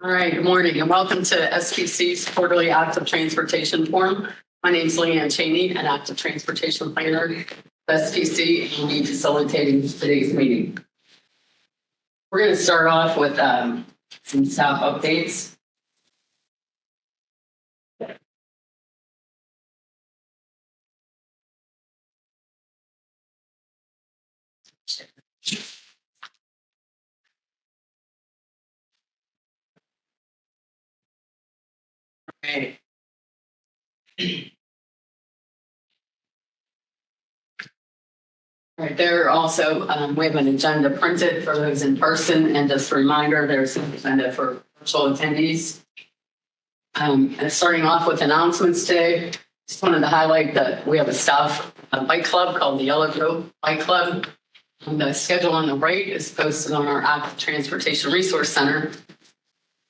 All right, good morning and welcome to SPC's quarterly active transportation forum. My name is Leanne Cheney, an active transportation planner at SPC, and will be facilitating today's meeting. We're going to start off with some staff updates. Okay. All right, there also, we have an agenda printed for those in person, and just a reminder, there's an agenda for virtual attendees. And starting off with announcements today, just wanted to highlight that we have a staff bike club called the Yellow Grove Bike Club. And the schedule on the right is posted on our Active Transportation Resource Center.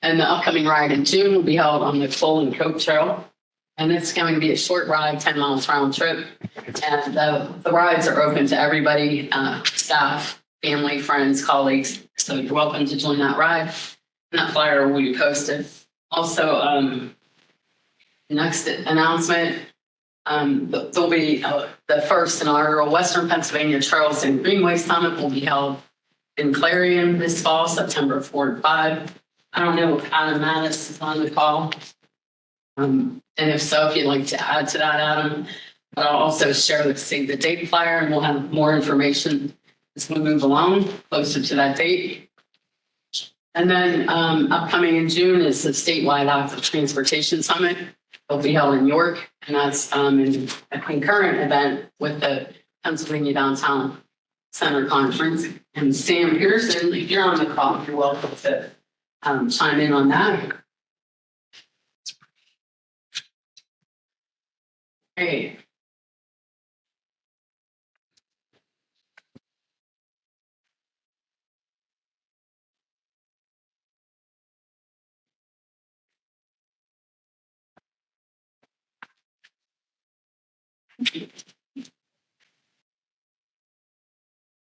And the upcoming ride in June will be held on the Cole and Coke Trail. And it's going to be a short ride, 10 miles round trip. And the rides are open to everybody, staff, family, friends, colleagues. So you're welcome to join that ride. And that flyer will be posted. Also, next announcement, there'll be the first inaugural Western Pennsylvania Trails and Greenways Summit will be held in Clarion this fall, September 4 and 5. I don't know if Adam Mattis is on the call. And if so, if you'd like to add to that, Adam, but I'll also share the date flyer, and we'll have more information as we move along closer to that date. And then upcoming in June is the statewide Active Transportation Summit. It'll be held in York, and that's in a concurrent event with the Pennsylvania Downtown Center Conference. And Sam Pearson, if you're on the call, you're welcome to chime in on that. Great.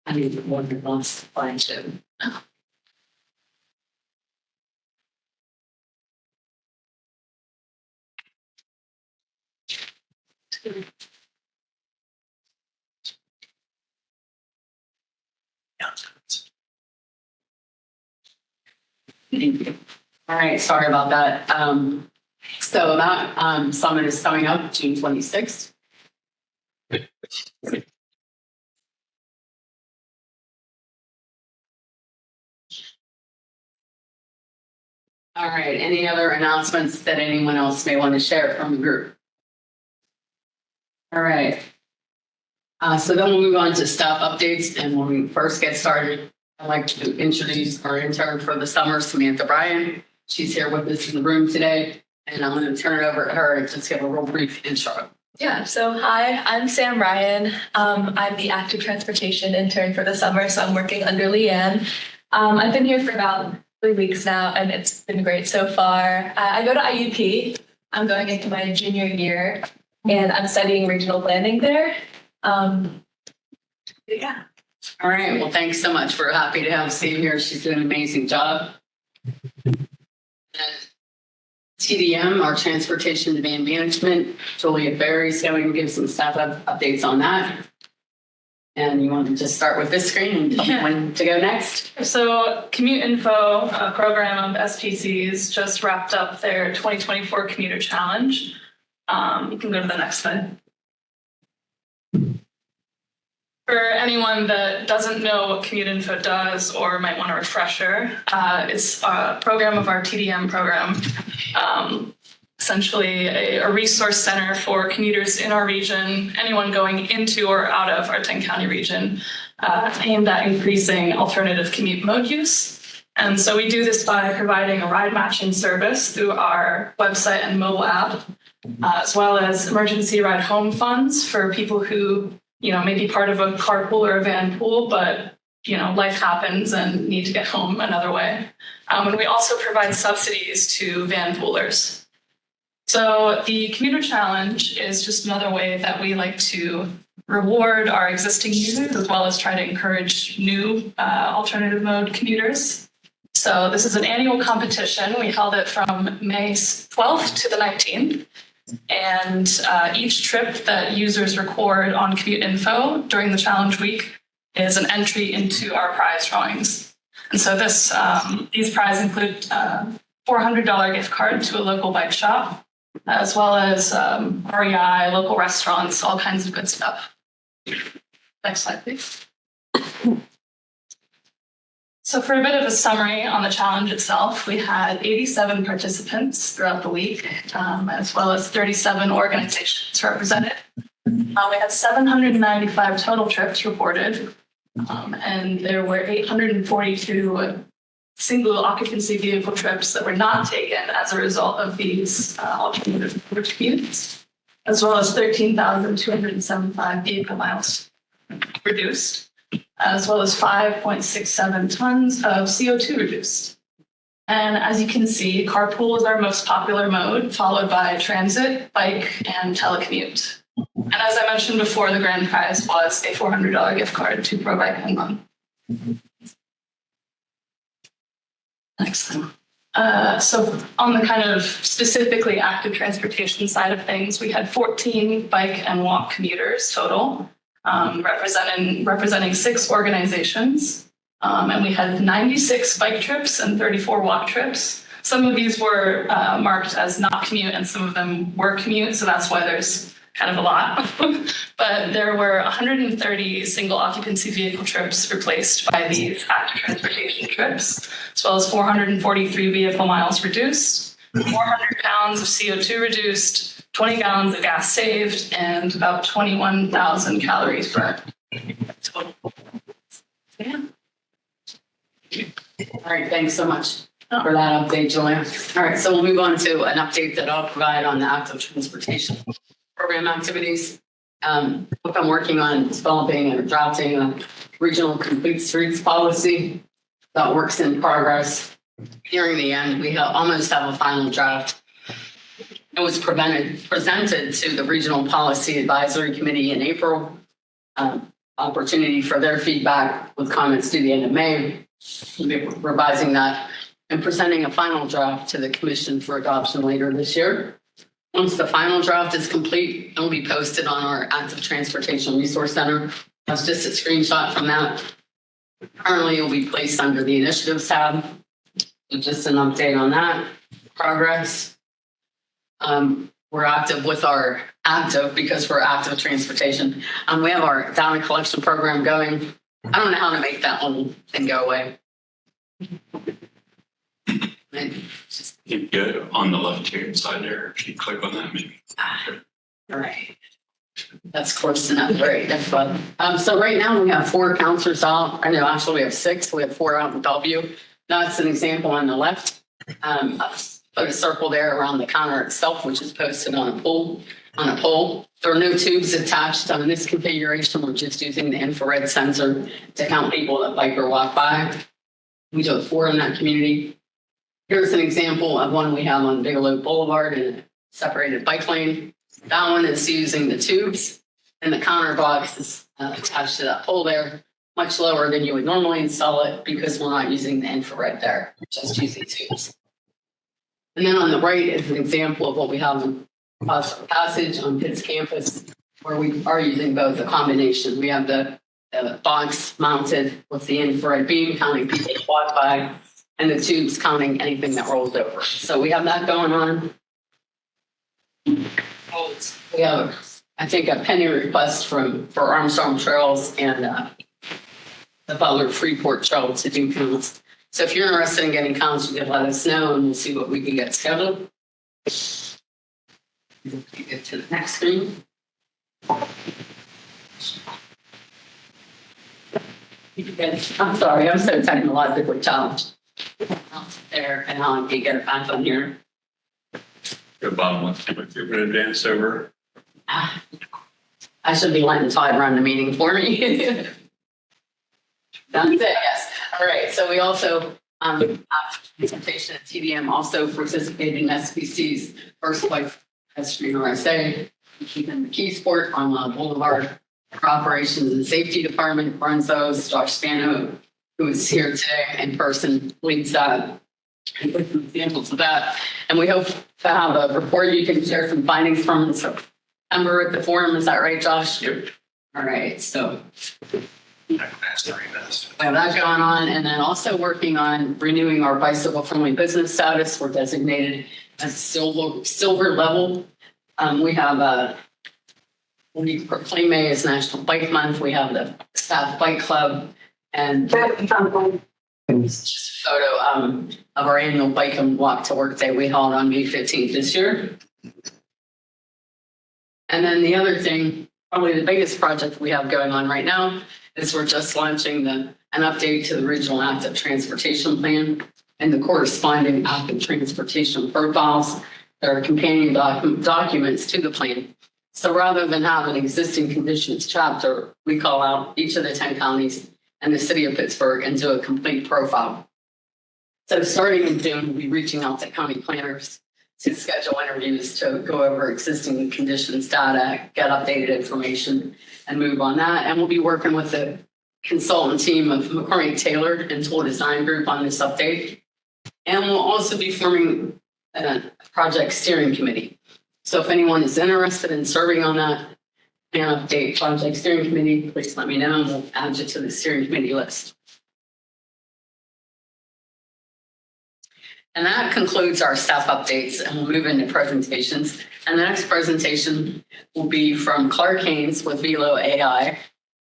I need one that wants to find too. All right, sorry about that. So that summit is coming up June 26th. All right, any other announcements that anyone else may want to share from the group? All right. So then we'll move on to staff updates. And when we first get started, I'd like to introduce our intern for the summer, Samantha Bryan. She's here with us in the room today. And I'm going to turn it over to her and just give a real brief intro. Yeah, so hi, I'm Sam Ryan. I'm the active transportation intern for the summer, so I'm working under Leanne. I've been here for about 3 weeks now, and it's been great so far. I go to IUP. I'm going into my junior year, and I'm studying regional planning there. Yeah. All right, well, thanks so much. We're happy to have Sam here. She's doing an amazing job. And TDM, our Transportation Demand Management, Julia Berry is going to give some staff updates on that. And you want to just start with this screen and tell me when to go next? So Commute Info, a program of SPC's, just wrapped up their 2024 Commuter Challenge. You can go to the next slide. For anyone that doesn't know what Commute Info does or might want a refresher, it's a program of our TDM program, essentially a resource center for commuters in our region, anyone going into or out of our 10-county region, aimed at increasing alternative commute mode use. And so we do this by providing a ride matching service through our website and mobile app, as well as emergency ride home funds for people who may be part of a carpool or a van pool, but, life happens and need to get home another way. And we also provide subsidies to van poolers. So the Commuter Challenge is just another way that we like to reward our existing users as well as try to encourage new alternative mode commuters. So this is an annual competition. We held it from May 12th to the 19th. And each trip that users record on Commute Info during the challenge week is an entry into our prize drawings. And so these prizes include $400 gift card to a local bike shop, as well as REI, local restaurants, all kinds of good stuff. Next slide, please. So for a bit of a summary on the challenge itself, we had 87 participants throughout the week, as well as 37 organizations represented. We had 795 total trips reported, and there were 842 single occupancy vehicle trips that were not taken as a result of these alternative commutes, as well as 13,275 vehicle miles reduced, as well as 5.67 tons of CO2 reduced. And as you can see, carpool is our most popular mode, followed by transit, bike, and telecommute. And as I mentioned before, the grand prize was a $400 gift card to Pro Bike Home Run. Next one. So on the kind of specifically active transportation side of things, we had 14 bike and walk commuters total, representing 6 organizations. And we had 96 bike trips and 34 walk trips. Some of these were marked as not commute and some of them were commute. So that's why there's kind of a lot. But there were 130 single occupancy vehicle trips replaced by these active transportation trips, as well as 443 vehicle miles reduced, 400 pounds of CO2 reduced, 20 gallons of gas saved, and about 21,000 calories burned. Total. Yeah. All right, thanks so much for that update, Julia. All right, so we'll move on to an update that I'll provide on the active transportation program activities. What I'm working on is developing and drafting a regional complete streets policy that works in progress. Nearing the end, we almost have a final draft. It was presented to the Regional Policy Advisory Committee in April. Opportunity for their feedback with comments due the end of May. We'll be revising that and presenting a final draft to the Commission for adoption later this year. Once the final draft is complete, it will be posted on our Active Transportation Resource Center. That's just a screenshot from that. Currently, it will be placed under the Initiatives tab. So just an update on that progress. We're active with our because we're active transportation. We have our data collection program going. I don't know how to make that one thing go away. You go on the left-hand side there. If you click on that, maybe. All right. That's close enough. Right. That's fun. So right now we have 4 counselors out. I know actually we have 6. We have 4 out in Bellevue. That's an example on the left. Put a circle there around the counter itself, which is posted on a pole. There are no tubes attached on this configuration. We're just using the infrared sensor to count people that bike or walk by. We do have 4 in that community. Here's an example of one we have on Bigelow Boulevard in a separated bike lane. That one is using the tubes, and the counter box is attached to that pole there, much lower than you would normally install it because we're not using the infrared there, we're just using tubes. And then on the right is an example of what we have in Positive Passage on Pitt's campus, where we are using both a combination. We have the box mounted with the infrared beam counting people that walk by, and the tubes counting anything that rolls over. So we have that going on. We have, I think, a pending request for Armstrong Trails and the Butler Freeport Trail to do counts. So if you're interested in getting counts, you can let us know and we'll see what we can get scheduled. Get to the next screen. I'm sorry, I'm so technologically challenged. There, and how I can get it back on here. Go bottom left. You're going to advance over. I should be letting Todd run the meeting for me. That's it, yes. All right, so we also have presentation at TDM also participated in SBC's first bike pedestrian RSA, Keeping the Key Sport on Boulevard. Our operations and safety department runs those. Josh Spano, who is here today in person, leads that. And with some examples of that. And we hope to have a report you can share some findings from September at the forum. Is that right, Josh? Yep. All right, so I can ask the best. we have that going on, and then also working on renewing our bicycle-friendly business status. We're designated as silver level. We have we proclaim May as National Bike Month. We have the Staff Bike Club, and it's just a photo of our annual Bike and Walk to Work Day we held on May 15th this year. And then the other thing, probably the biggest project we have going on right now, is we're just launching an update to the Regional Active Transportation Plan and the corresponding active transportation profiles that are companion documents to the plan. So rather than have an existing conditions chapter, we call out each of the 10 counties and the city of Pittsburgh and do a complete profile. So starting in June, we'll be reaching out to county planners to schedule interviews to go over existing conditions data, get updated information, and move on that. And we'll be working with the consultant team of McCormick Taylor and Tool Design Group on this update. And we'll also be forming a project steering committee. So if anyone is interested in serving on that and update project steering committee, please let me know and we'll add you to the steering committee list. And that concludes our staff updates, and we'll move into presentations. And the next presentation will be from Clark Haynes with Velo AI,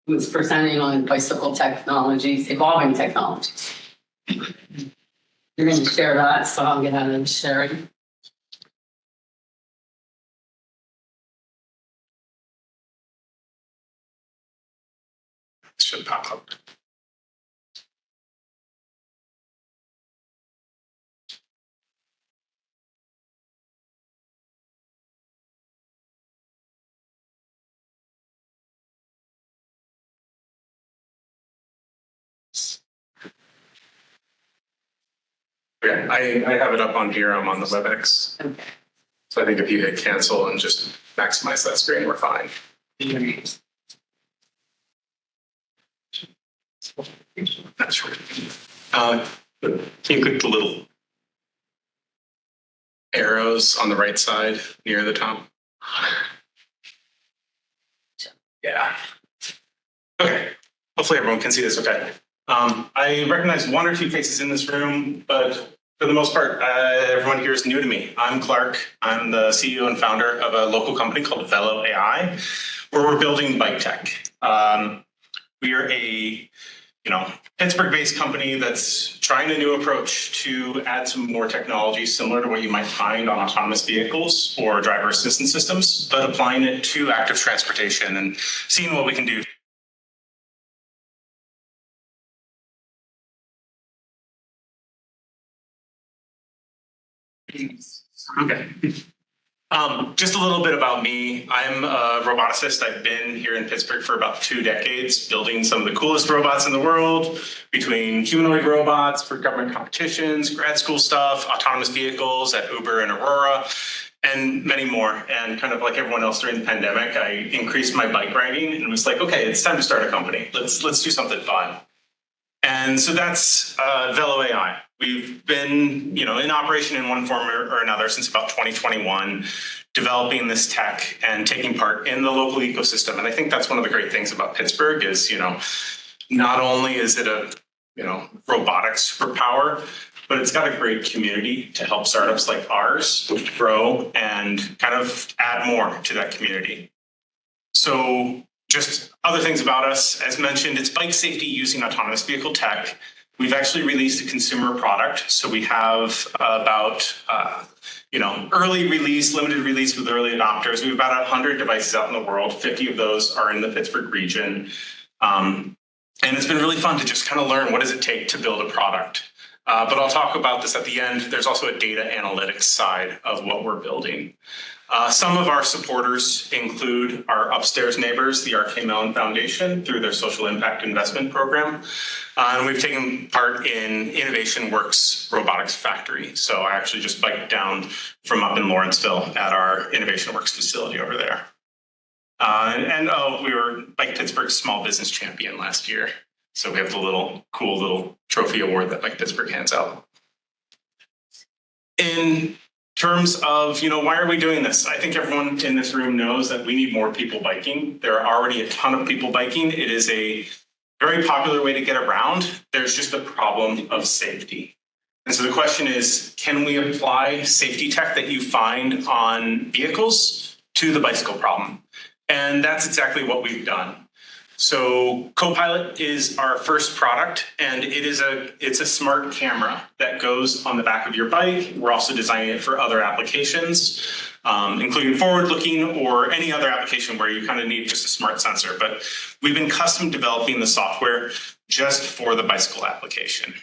who is presenting on bicycle technologies, evolving technologies. You're going to share that, so I'll get out of sharing. Should pop up. Yeah, I have it up on here. I'm on the WebEx. Okay. So I think if you hit cancel and just maximize that screen, we're fine. That's right. Can you click the little arrows on the right side near the top? Yeah. Okay. Hopefully everyone can see this okay. I recognize one or two faces in this room, but for the most part, everyone here is new to me. I'm Clark. I'm the CEO and founder of a local company called Velo AI, where we're building bike tech. We are a Pittsburgh-based company that's trying a new approach to add some more technology similar to what you might find on autonomous vehicles or driver assistance systems, but applying it to active transportation and seeing what we can do. Okay. Just a little bit about me. I'm a roboticist. I've been here in Pittsburgh for about 2 decades, building some of the coolest robots in the world, between humanoid robots for government competitions, grad school stuff, autonomous vehicles at Uber and Aurora, and many more. And kind of like everyone else during the pandemic, I increased my bike riding and was like, okay, it's time to start a company. Let's do something fun. And so that's Velo AI. We've been, in operation in one form or another since about 2021, developing this tech and taking part in the local ecosystem. And I think that's one of the great things about Pittsburgh is, not only is it a, robotics superpower, but it's got a great community to help startups like ours grow and kind of add more to that community. So just other things about us, as mentioned, it's bike safety using autonomous vehicle tech. We've actually released a consumer product. So we have about, early release, limited release with early adopters. We have about 100 devices out in the world. 50 of those are in the Pittsburgh region. And it's been really fun to just kind of learn what does it take to build a product. But I'll talk about this at the end. There's also a data analytics side of what we're building. Some of our supporters include our upstairs neighbors, the R.K. Mellon Foundation, through their social impact investment program. And we've taken part in Innovation Works Robotics Factory. So I actually just biked down from up in Lawrenceville at our Innovation Works facility over there. We were Bike Pittsburgh Small Business Champion last year. So we have the cool little trophy award that Bike Pittsburgh hands out. In terms of, why are we doing this? I think everyone in this room knows that we need more people biking. There are already a ton of people biking. It is a very popular way to get around. There's just a problem of safety. And so the question is, can we apply safety tech that you find on vehicles to the bicycle problem? And that's exactly what we've done. So Copilot is our first product, and it's a smart camera that goes on the back of your bike. We're also designing it for other applications, including forward-looking or any other application where you kind of need just a smart sensor. But we've been custom developing the software just for the bicycle application.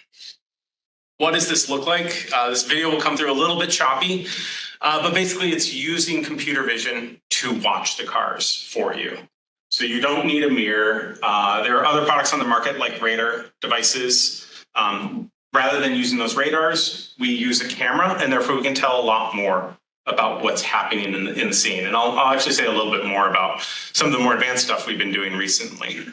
What does this look like? This video will come through a little bit choppy, but basically it's using computer vision to watch the cars for you. So you don't need a mirror. There are other products on the market like radar devices. Rather than using those radars, we use a camera, and therefore we can tell a lot more about what's happening in the scene. And I'll actually say a little bit more about some of the more advanced stuff we've been doing recently.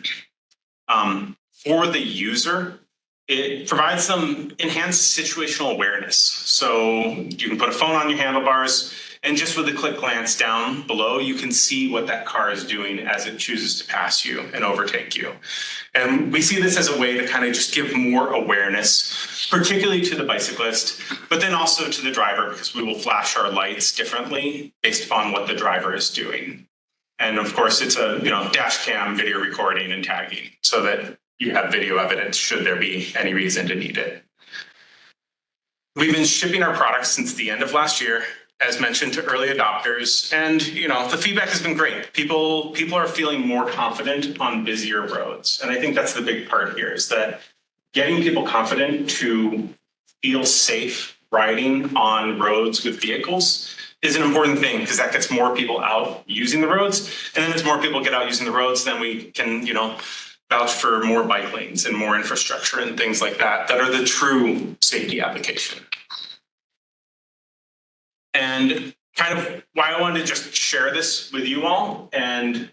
For the user, it provides some enhanced situational awareness. So you can put a phone on your handlebars, and just with a quick glance down below, you can see what that car is doing as it chooses to pass you and overtake you. And we see this as a way to kind of just give more awareness, particularly to the bicyclist, but then also to the driver, because we will flash our lights differently based upon what the driver is doing. And of course, it's a dash cam video recording and tagging so that you have video evidence should there be any reason to need it. We've been shipping our products since the end of last year, as mentioned, to early adopters. And the feedback has been great. People are feeling more confident on busier roads. And I think that's the big part here, is that getting people confident to feel safe riding on roads with vehicles is an important thing, because that gets more people out using the roads. And then as more people get out using the roads, then we can, vouch for more bike lanes and more infrastructure and things like that are the true safety application. And kind of why I wanted to just share this with you all and,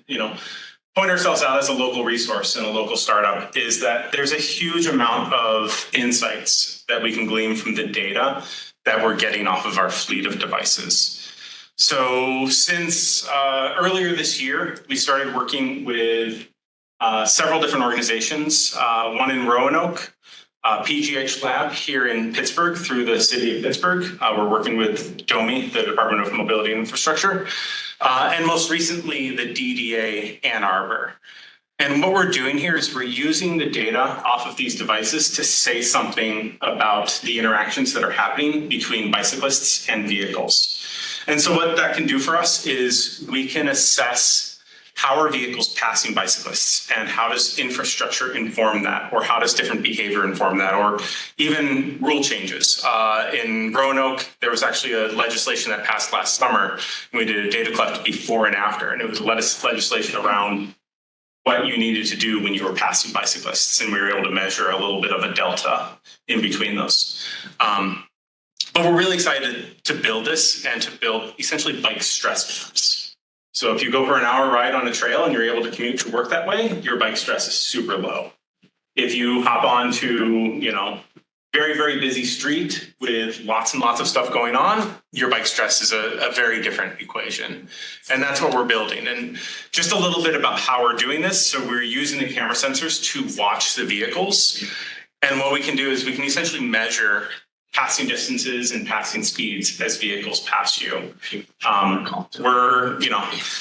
point ourselves out as a local resource and a local startup is that there's a huge amount of insights that we can glean from the data that we're getting off of our fleet of devices. So since earlier this year, we started working with several different organizations, one in Roanoke, PGH Lab here in Pittsburgh through the city of Pittsburgh. We're working with DOMI, the Department of Mobility and Infrastructure, and most recently the DDA Ann Arbor. And what we're doing here is we're using the data off of these devices to say something about the interactions that are happening between bicyclists and vehicles. And so what that can do for us is we can assess how are vehicles passing bicyclists, and how does infrastructure inform that, or how does different behavior inform that, or even rule changes. In Roanoke, there was actually a legislation that passed last summer. We did a data collect before and after, and it was legislation around what you needed to do when you were passing bicyclists, and we were able to measure a little bit of a delta in between those. But we're really excited to build this and to build essentially bike stress maps. So if you go for an hour ride on a trail and you're able to commute to work that way, your bike stress is super low. If you hop onto, very, very busy street with lots and lots of stuff going on, your bike stress is a very different equation. And that's what we're building. And just a little bit about how we're doing this. So we're using the camera sensors to watch the vehicles. And what we can do is we can essentially measure passing distances and passing speeds as vehicles pass you. We're,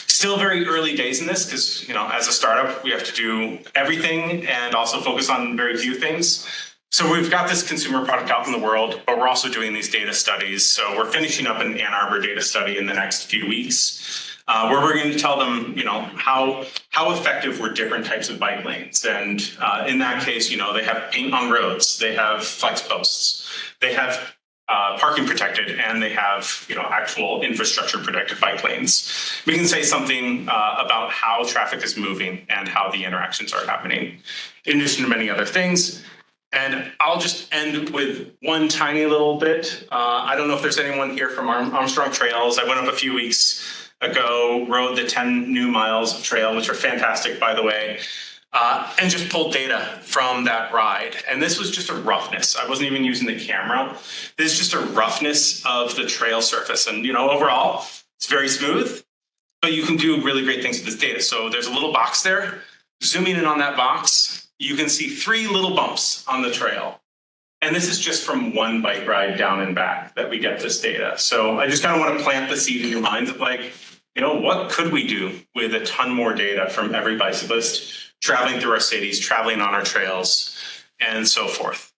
still very early days in this because, as a startup, we have to do everything and also focus on very few things. So we've got this consumer product out in the world, but we're also doing these data studies. So we're finishing up an Ann Arbor data study in the next few weeks. Where we're going to tell them, how effective were different types of bike lanes. And in that case, they have paint on roads, they have flex posts, they have parking protected, and they have, actual infrastructure protected bike lanes. We can say something about how traffic is moving and how the interactions are happening, in addition to many other things. And I'll just end with one tiny little bit. I don't know if there's anyone here from Armstrong Trails. I went up a few weeks ago, rode the 10 new miles of trail, which are fantastic, by the way. and just pulled data from that ride. And this was just a roughness. I wasn't even using the camera. This is just a roughness of the trail surface. And, overall, it's very smooth, but you can do really great things with this data. So there's a little box there. Zooming in on that box, you can see 3 little bumps on the trail. And this is just from one bike ride down and back that we get this data. So I just kind of want to plant the seed in your minds of what could we do with a ton more data from every bicyclist traveling through our cities, traveling on our trails, and so forth.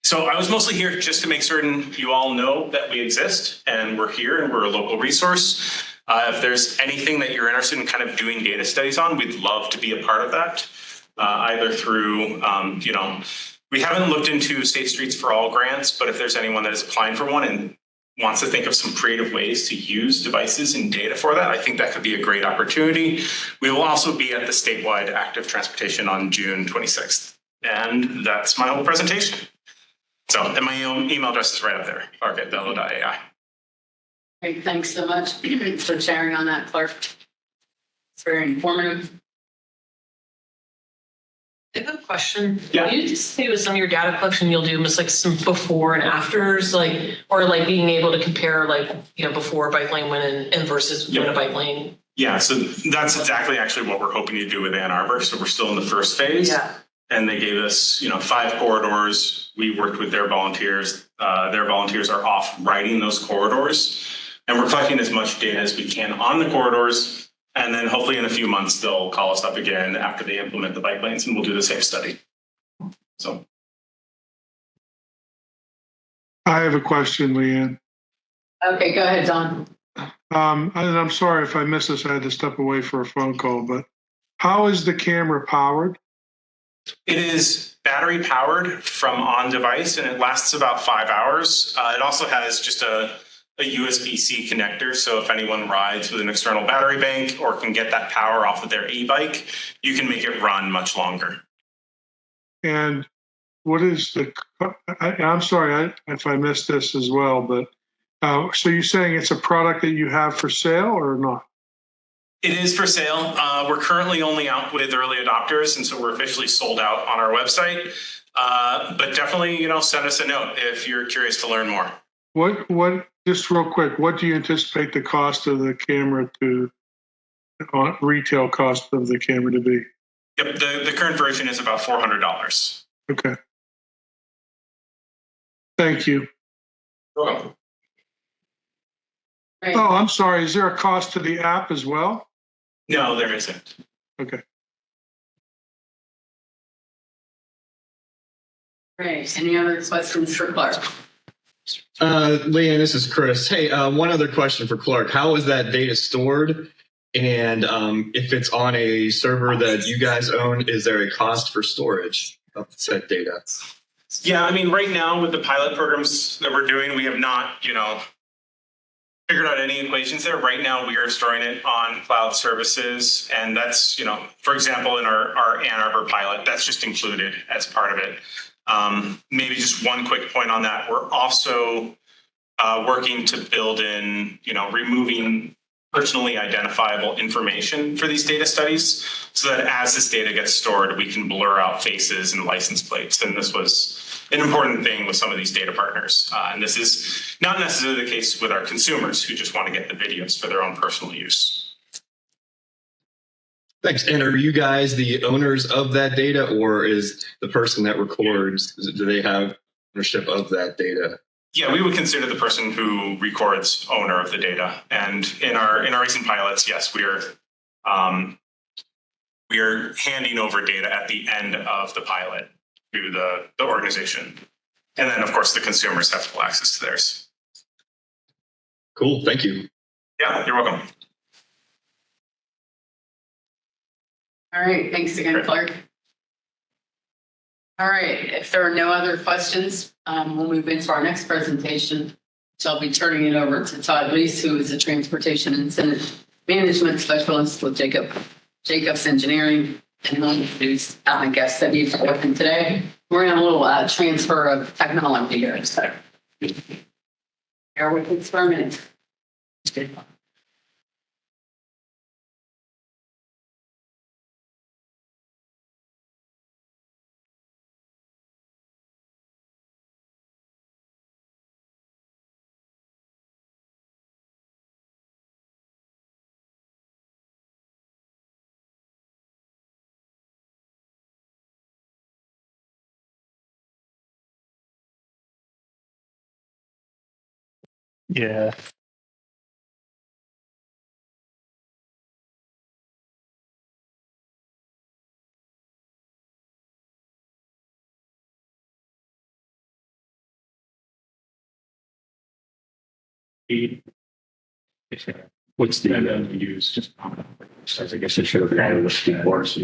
So I was mostly here just to make certain you all know that we exist and we're here and we're a local resource. If there's anything that you're interested in kind of doing data studies on, we'd love to be a part of that, either through, we haven't looked into Safe Streets for All grants, but if there's anyone that is applying for one and wants to think of some creative ways to use devices and data for that, I think that could be a great opportunity. We will also be at the statewide Active Transportation on June 26th. And that's my whole presentation. So, and my email address is right up there, clark@velo.ai. Great, thanks so much for sharing on that, Clark. It's very informative. I have a question. Yeah. You just say with some of your data collection, you'll do almost like some before and afters, or being able to compare before a bike lane went in versus when a bike lane. Yeah, so that's exactly actually what we're hoping to do with Ann Arbor. So we're still in the first phase. Yeah. And they gave us, 5 corridors. We worked with their volunteers. Their volunteers are off riding those corridors. And we're collecting as much data as we can on the corridors. And then hopefully in a few months, they'll call us up again after they implement the bike lanes and we'll do the safe study. So. I have a question, Leanne. Okay, go ahead, Don. And I'm sorry if I missed this. I had to step away for a phone call, but how is the camera powered? It is battery powered from on device and it lasts about 5 hours. It also has just a USB-C connector. So if anyone rides with an external battery bank or can get that power off of their e-bike, you can make it run much longer. And what is I'm sorry if I missed this as well, but so you're saying it's a product that you have for sale or not? It is for sale. We're currently only out with early adopters, and so we're officially sold out on our website. But definitely, send us a note if you're curious to learn more. What? Just real quick, what do you anticipate the cost of the camera retail cost of the camera to be? Yep, the current version is about $400. Okay. Thank you. You're welcome. Great. Oh, I'm sorry. Is there a cost to the app as well? No, there isn't. Okay. Great. Any other questions for Clark? Leanne, this is Chris. Hey, one other question for Clark. How is that data stored? And if it's on a server that you guys own, is there a cost for storage of said data? Yeah, I mean, right now with the pilot programs that we're doing, we have not, figured out any equations there. Right now, we are storing it on cloud services. And that's, for example, in our Ann Arbor pilot, that's just included as part of it. Maybe just one quick point on that. We're also working to build in, removing personally identifiable information for these data studies so that as this data gets stored, we can blur out faces and license plates. And this was an important thing with some of these data partners. And this is not necessarily the case with our consumers who just want to get the videos for their own personal use. Thanks. And are you guys the owners of that data, or is the person that records, do they have ownership of that data? Yeah, we would consider the person who records owner of the data. And in our recent pilots, yes, we are handing over data at the end of the pilot to the organization. And then, of course, the consumers have full access to theirs. Cool. Thank you. Yeah, you're welcome. All right, thanks again, Clark. All right, if there are no other questions, we'll move into our next presentation. So I'll be turning it over to Todd Lease, who is a transportation incentive management specialist with Jacobs Engineering, and I'll introduce my guest that he's working today. We're in a little transfer of technology here, so bear with us for a minute. Yeah. What's the use? Just, I guess I should have added a few words.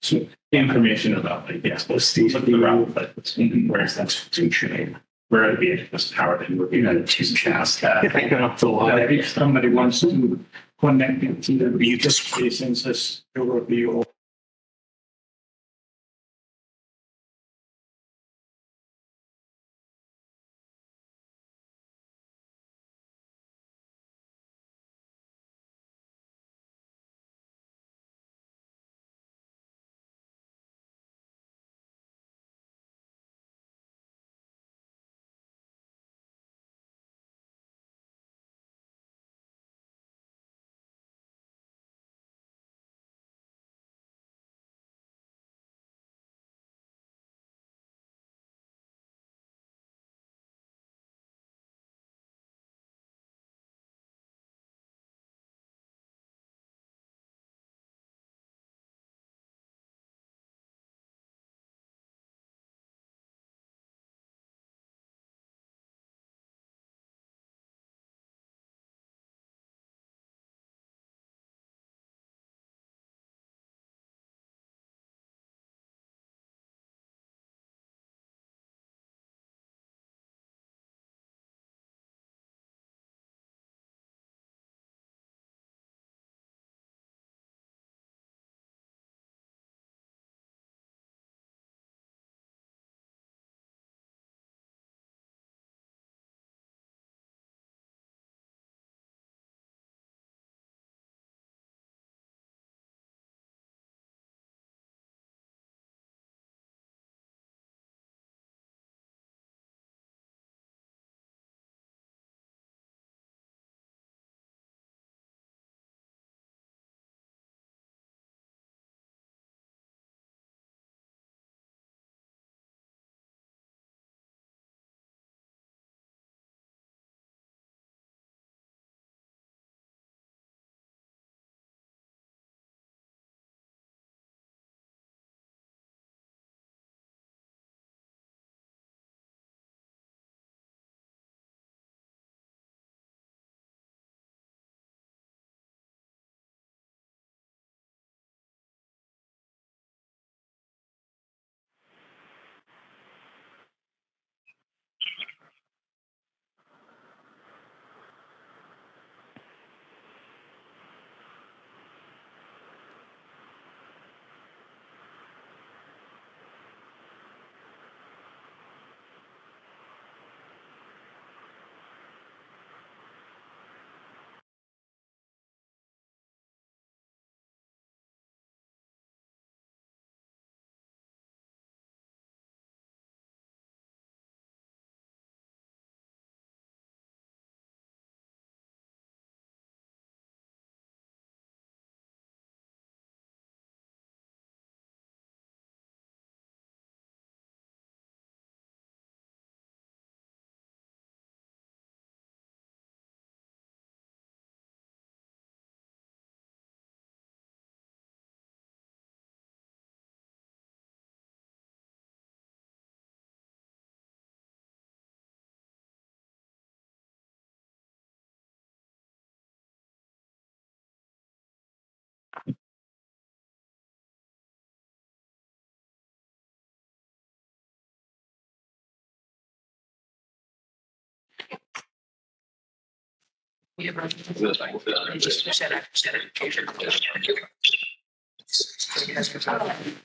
Some information about like, yes, what's the route, but where's that station? Where it'd be this power that would be that two chats. If somebody wants to connect it to the meter stations, this will be all.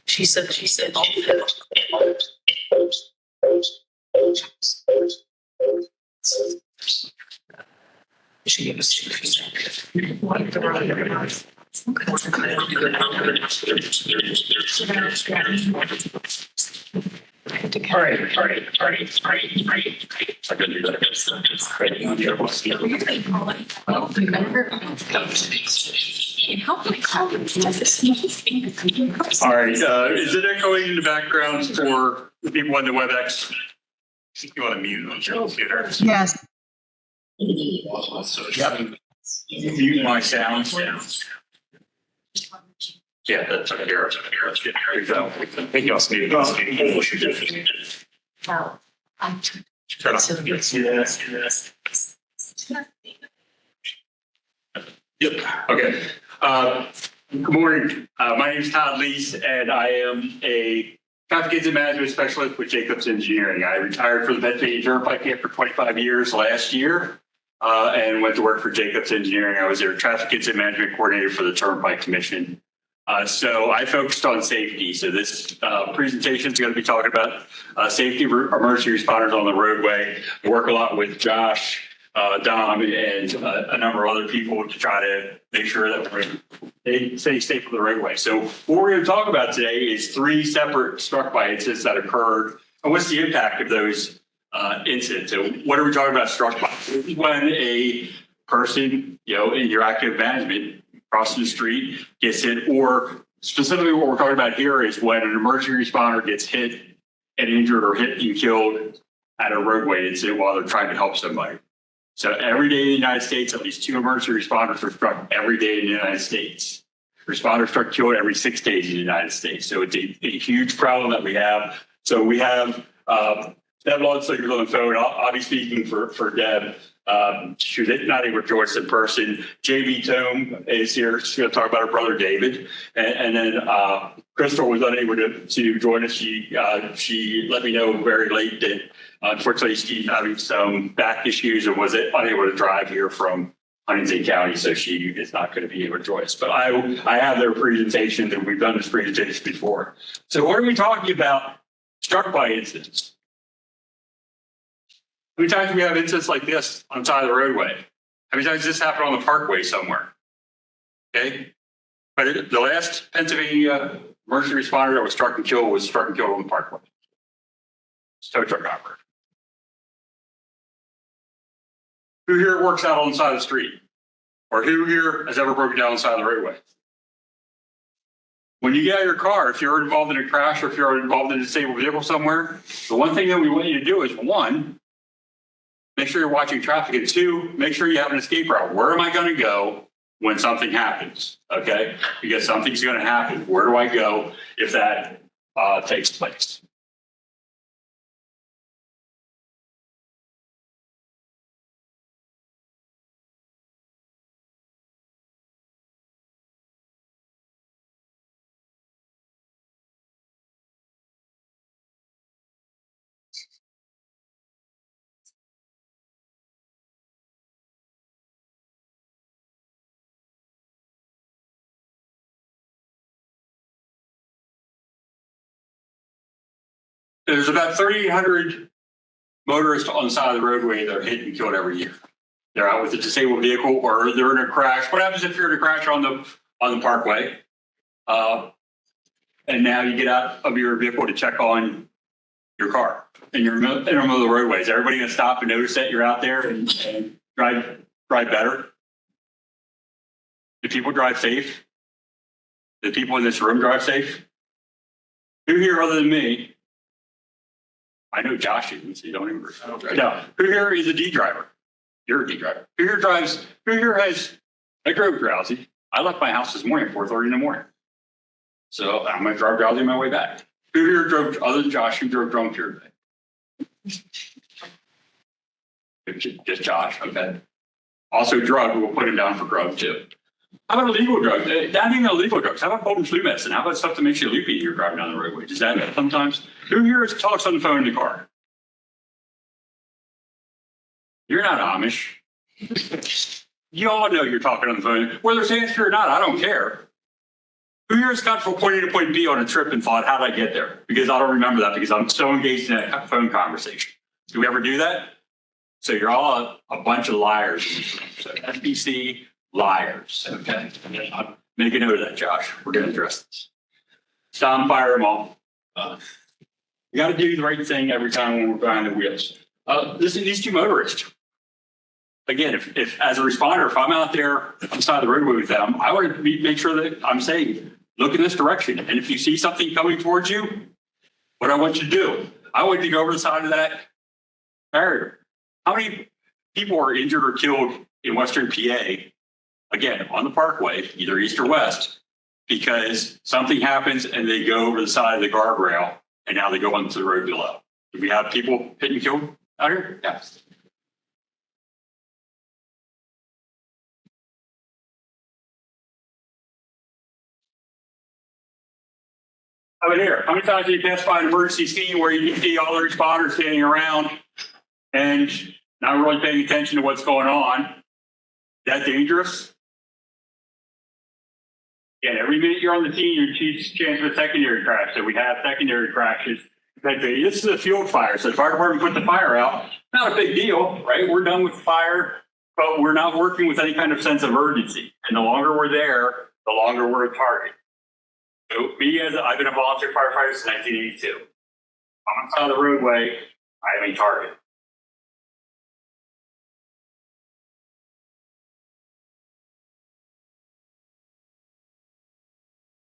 She said. She gave us. All right. All right, is it echoing in the background for the people on the WebEx? You want to mute on your computer? Yes. Mute my sound. Yeah, that's right here. Here you go. I think y'all see it. Turn off. Yep, okay. Good morning. My name is Todd Lease, and I am a traffic incident management specialist with Jacobs Engineering. I retired from the Pennsylvania Turnpike after 25 years last year and went to work for Jacobs Engineering. I was their traffic incident management coordinator for the Turnpike Commission. So I focused on safety. So this presentation is going to be talking about safety emergency responders on the roadway. I work a lot with Josh, Dom, and a number of other people to try to make sure that they stay safe on the roadway. So what we're going to talk about today is 3 separate struck by incidents that occurred, and what's the impact of those incidents. So what are we talking about struck by? This is when a person, in your active management, crossing the street gets hit, or specifically what we're talking about here is when an emergency responder gets hit and injured or hit and killed at a roadway incident while they're trying to help somebody. So every day in the United States, at least 2 emergency responders are struck every day in the United States. Responders struck killed every 6 days in the United States. So it's a huge problem that we have. So we have Deb Lonslinger on the phone. I'll be speaking for Deb. She was not able to join us in person. JB Tome is here. She's going to talk about her brother David, and then Crystal was unable to join us. She let me know very late that unfortunately she's having some back issues and was unable to drive here from Huntington County, so she is not going to be able to join us. But I have their presentation, and we've done this presentation before. So what are we talking about? Struck by incidents. How many times do we have incidents like this on the side of the roadway? How many times does this happen on the parkway somewhere? Okay. But the last Pennsylvania emergency responder that was struck and killed on the parkway. It's tow truck operator. Who here works out on the side of the street? Or who here has ever broken down on the side of the roadway? When you get out of your car, if you're involved in a crash or if you're involved in a disabled vehicle somewhere, the one thing that we want you to do is 1, make sure you're watching traffic, and 2, make sure you have an escape route. Where am I going to go when something happens? Okay, because something's going to happen. Where do I go if that takes place? There's about 3,800 motorists on the side of the roadway that are hit and killed every year. They're out with a disabled vehicle or they're in a crash. What happens if you're in a crash on the parkway? And now you get out of your vehicle to check on your car and you're in the middle of the roadway. Is everybody going to stop and notice that you're out there and drive better? Do people drive safe? Do people in this room drive safe? Who here other than me? I know Josh isn't, so you don't even. No. Who here is a D driver? You're a D driver. Who here has, I drove drowsy. I left my house this morning at 4:30 in the morning. So I'm going to drive drowsy on my way back. Who here drove, other than Josh, who drove drunk here today? Just Josh, okay. Also drug, we'll put him down for drug too. How about illegal drugs? Not even illegal drugs. How about cold and flu medicine? How about stuff that makes you loopy you're driving down the roadway? Does that happen sometimes? Who here talks on the phone in the car? You're not Amish. You all know you're talking on the phone. Whether it's answered or not, I don't care. Who here has got from point A to point B on a trip and thought, how did I get there? Because I don't remember that because I'm so engaged in that phone conversation. Do we ever do that? So you're all a bunch of liars. So FBC liars. Okay. Make a note of that, Josh. We're going to address this. Stop, fire them all. You got to do the right thing every time when we're behind the wheels. These 2 motorists. Again, if as a responder, if I'm out there on the side of the roadway with them, I want to make sure that I'm saying, look in this direction. And if you see something coming towards you, what I want you to do, I want you to go over the side of that barrier. How many people are injured or killed in Western PA, again, on the Parkway, either east or west, because something happens and they go over the side of the guardrail and now they go onto the road below. Do we have people hit and killed out here? Yes. Over here, how many times do you pass by an emergency scene where you see all the responders standing around and not really paying attention to what's going on? Is that dangerous? Yeah, every minute you're on the scene, you're chance of a secondary crash. So we have secondary crashes. This is a field fire. So the fire department put the fire out. Not a big deal, right? We're done with the fire, but we're not working with any kind of sense of urgency. And the longer we're there, the longer we're a target. So I've been a volunteer firefighter since 1982. I'm on the side of the roadway, I am a target.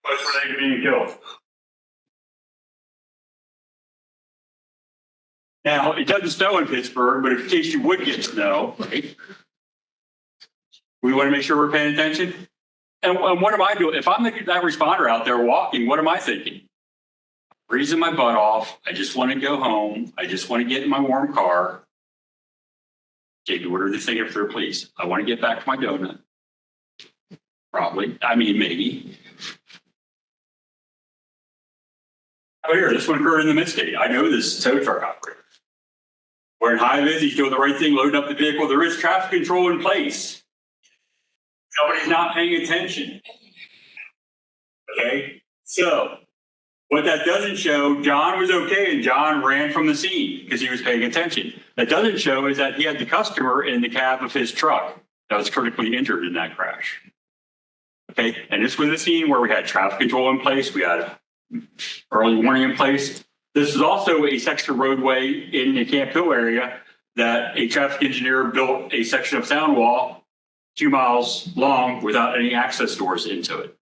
What's related to being killed? Now, it doesn't snow in Pittsburgh, but in case you would get snow, right? We want to make sure we're paying attention. And what am I doing? If I'm that responder out there walking, what am I thinking? Freezing my butt off. I just want to go home. I just want to get in my warm car. JP, what are they thinking if they're police? I want to get back to my donut. Probably. I mean, maybe. Oh, here, this one occurred in the mid-state. I know this tow truck operator. We're in high vis, he's doing the right thing, loading up the vehicle. There is traffic control in place. Nobody's not paying attention. Okay, so what that doesn't show, John was okay and John ran from the scene because he was paying attention. That doesn't show is that he had the customer in the cab of his truck that was critically injured in that crash. Okay, and this was a scene where we had traffic control in place, we had early warning in place. This is also a section of roadway in the Camp Hill area that a traffic engineer built a section of sound wall 2 miles long without any access doors into it.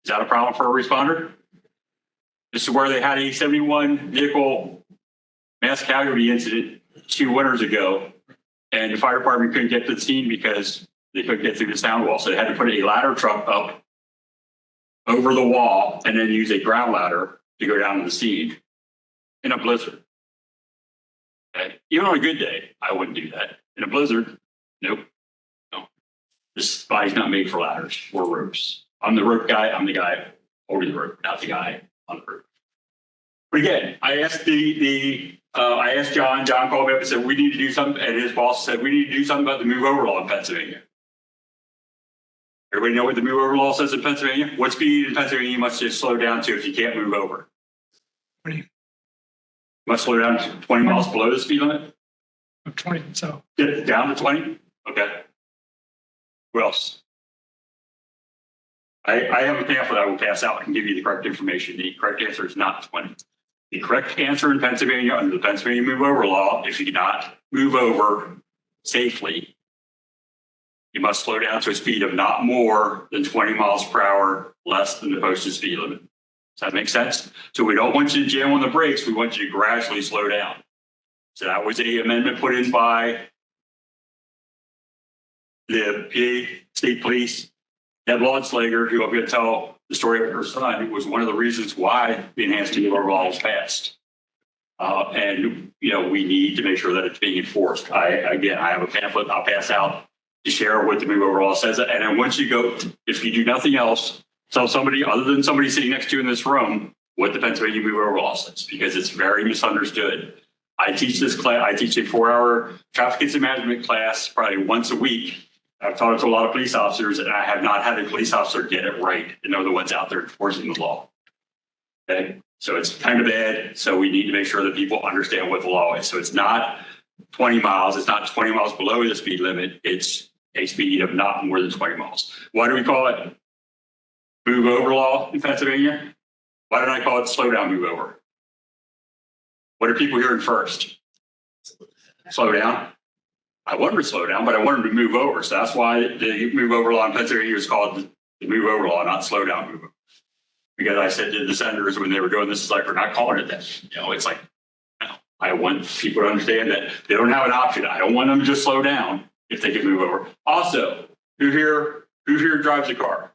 Is that a problem for a responder? This is where they had a 71 vehicle mass casualty incident 2 winters ago, and the fire department couldn't get to the scene because they couldn't get through the sound wall. So they had to put a ladder truck up over the wall and then use a ground ladder to go down to the scene in a blizzard. Okay. Even on a good day, I wouldn't do that. In a blizzard, nope. No. This body's not made for ladders or ropes. I'm the rope guy. I'm the guy over the rope, not the guy on the rope. But again, I asked I asked John. John called me up and said, we need to do something. And his boss said, we need to do something about the move over law in Pennsylvania. Everybody know what the move over law says in Pennsylvania? What speed in Pennsylvania you must just slow down to if you can't move over? 20. You must slow down to 20 miles below the speed limit? 20, so. Get down to 20? Okay. Who else? I have a pamphlet I will pass out and give you the correct information. The correct answer is not 20. The correct answer in Pennsylvania under the Pennsylvania move over law, if you cannot move over safely, you must slow down to a speed of not more than 20 miles per hour, less than the posted speed limit. Does that make sense? So we don't want you to jam on the brakes. We want you to gradually slow down. So that was an amendment put in by the PA State Police. Deb Launslager, who I'm going to tell the story of her son, was one of the reasons why the enhanced move over law was passed. And, you know, we need to make sure that it's being enforced. I have a pamphlet I'll pass out to share what the move over law says. And then once you go, if you do nothing else, tell somebody other than somebody sitting next to you in this room what the Pennsylvania move over law says, because it's very misunderstood. I teach this class, I teach a 4-hour traffic incident management class probably once a week. I've taught it to a lot of police officers, and I have not had a police officer get it right and know the ones out there enforcing the law. Okay, so it's kind of bad. So we need to make sure that people understand what the law is. So it's not 20 miles. It's not 20 miles below the speed limit. It's a speed of not more than 20 miles. Why do we call it move over law in Pennsylvania? Why don't I call it slow down move over? What are people hearing first? Slow down. I want them to slow down, but I want them to move over. So that's why the move over law in Pennsylvania is called the move over law, not slow down move over. Because I said to the senators when they were doing this, it's like, we're not calling it that. You know, it's like, no, I want people to understand that they don't have an option. I don't want them to just slow down if they can move over. Also, who here drives a car?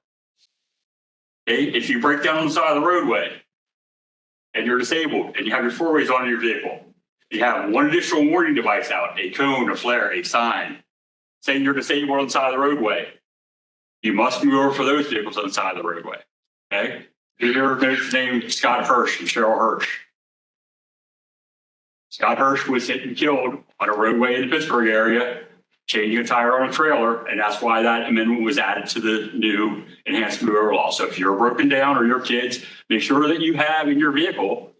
Okay, if you break down on the side of the roadway and you're disabled and you have your four ways on in your vehicle, you have one additional warning device out, a cone, a flare, a sign, saying you're disabled on the side of the roadway. You must move over for those vehicles on the side of the roadway. Okay? Who here knows the name Scott Hirsch and Cheryl Hirsch? Scott Hirsch was hit and killed on a roadway in the Pittsburgh area, changing a tire on a trailer, and that's why that amendment was added to the new enhanced move over law. So if you're broken down or your kids, make sure that you have in your vehicle,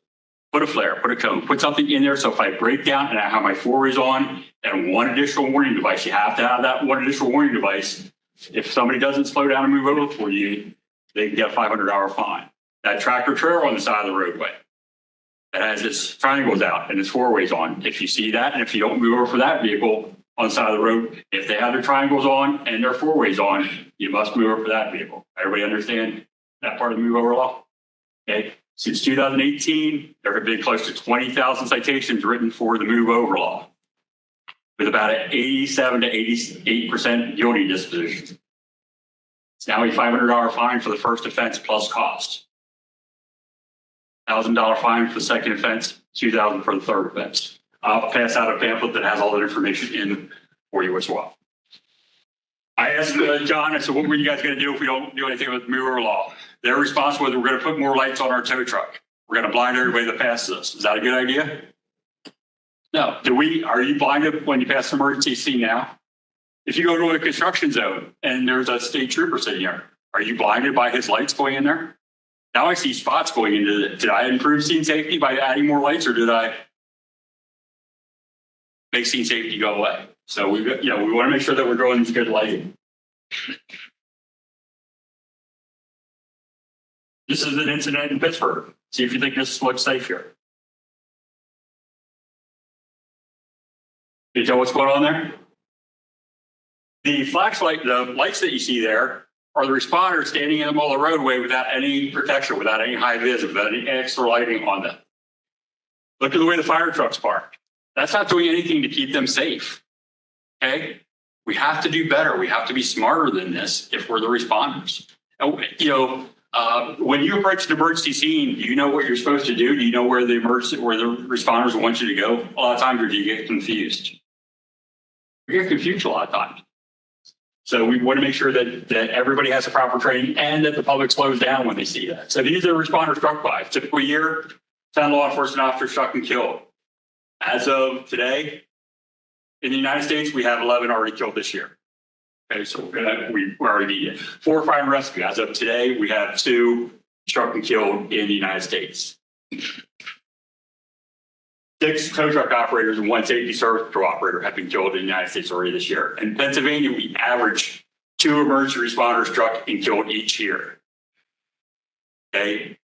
put a flare, put a cone, put something in there. So if I break down and I have my four ways on and one additional warning device, you have to have that one additional warning device. If somebody doesn't slow down and move over for you, they can get a $500 fine. That tractor trailer on the side of the roadway that has its triangles out and its four ways on. If you see that, and if you don't move over for that vehicle on the side of the road, if they have their triangles on and their four ways on, you must move over for that vehicle. Everybody understand that part of the move over law? Okay. Since 2018, there have been close to 20,000 citations written for the move over law, with about an 87 to 88% guilty disposition. It's now a $500 fine for the first offense plus cost. $1,000 fine for the second offense, $2,000 for the third offense. I'll pass out a pamphlet that has all that information in for you as well. I asked John, I said, what were you guys going to do if we don't do anything with the move over law? Their response was, we're going to put more lights on our tow truck. We're going to blind everybody that passes us. Is that a good idea? No. Are you blinded when you pass an emergency scene now? If you go to a construction zone and there's a state trooper sitting there, are you blinded by his lights going in there? Now I see spots going into it. Did I improve scene safety by adding more lights, or did I make scene safety go away? So we want to make sure that we're going into good lighting. This is an incident in Pittsburgh. See if you think this looks safe here. Can you tell what's going on there? The flashlight, the lights that you see there are the responders standing in the middle of the roadway without any protection, without any high vis, without any extra lighting on them. Look at the way the fire trucks park. That's not doing anything to keep them safe. Okay? We have to do better. We have to be smarter than this if we're the responders. When you approach an emergency scene, do you know what you're supposed to do? Do you know where the responders want you to go? A lot of times, or do you get confused? You get confused a lot of times. So we want to make sure that everybody has the proper training and that the public slows down when they see that. So these are responders struck by. Typical year, 10 law enforcement officers struck and killed. As of today, in the United States, we have 11 already killed this year. Okay, so we already beat it. 4 fire and rescue. As of today, we have 2 struck and killed in the United States. 6 tow truck operators and 1 safety service patrol operator have been killed in the United States already this year. In Pennsylvania, we average 2 emergency responders struck and killed each year. Okay.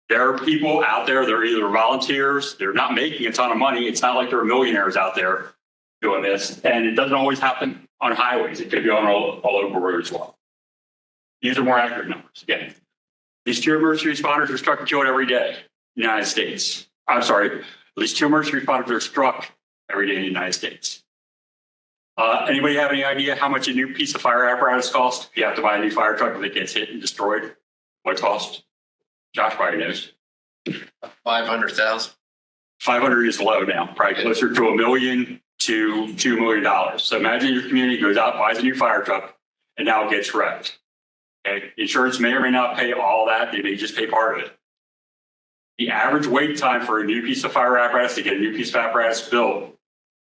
There are people out there, they're either volunteers, they're not making a ton of money. It's not like there are millionaires out there doing this. And it doesn't always happen on highways. It could be on a local road as well. These are more accurate numbers. Again, these 2 emergency responders are struck and killed every day in the United States. I'm sorry. At least 2 emergency responders are struck every day in the United States. Anybody have any idea how much a new piece of fire apparatus costs? If you have to buy a new fire truck if it gets hit and destroyed, what it costs? Josh probably knows. 500,000. 500 is low now, probably closer to $1 million to $2 million. So imagine your community goes out, buys a new fire truck, and now it gets wrecked. Okay, insurance may or may not pay all that. They may just pay part of it. The average wait time for a new piece of fire apparatus to get a new piece of apparatus built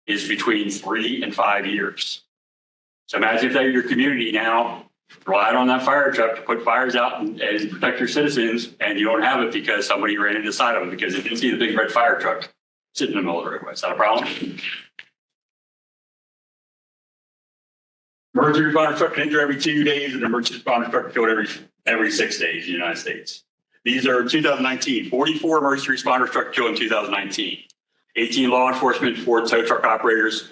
is between 3 and 5 years. So imagine if that your community now relied on that fire truck to put fires out and protect your citizens, and you don't have it because somebody ran into the side of them because they didn't see the big red fire truck sitting in the middle of the roadway. Is that a problem? Emergency responder truck can injure every 2 days, and emergency responder truck killed every 6 days in the United States. These are 2019, 44 emergency responders truck killed in 2019, 18 law enforcement, 4 tow truck operators,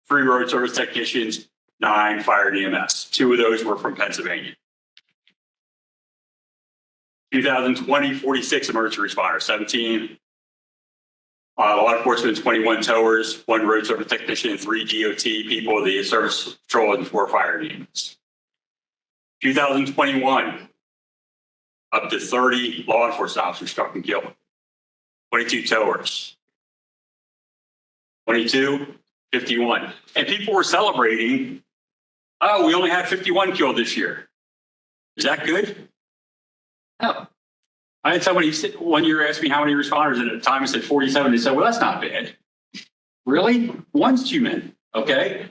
3 road service technicians, 9 fire and EMS. 2 of those were from Pennsylvania. 2020, 46 emergency responders, 17 Law enforcement, 21 towers, 1 road service technician, 3 DOT people, the service patrol, and 4 fire units. 2021, up to 30 law enforcement officers struck and killed. 22 towers. 22, 51. And people were celebrating, oh, we only had 51 killed this year. Is that good? No. I had somebody one year ask me how many responders, and at the time I said 47. They said, well, that's not bad. Really? One's too many. Okay.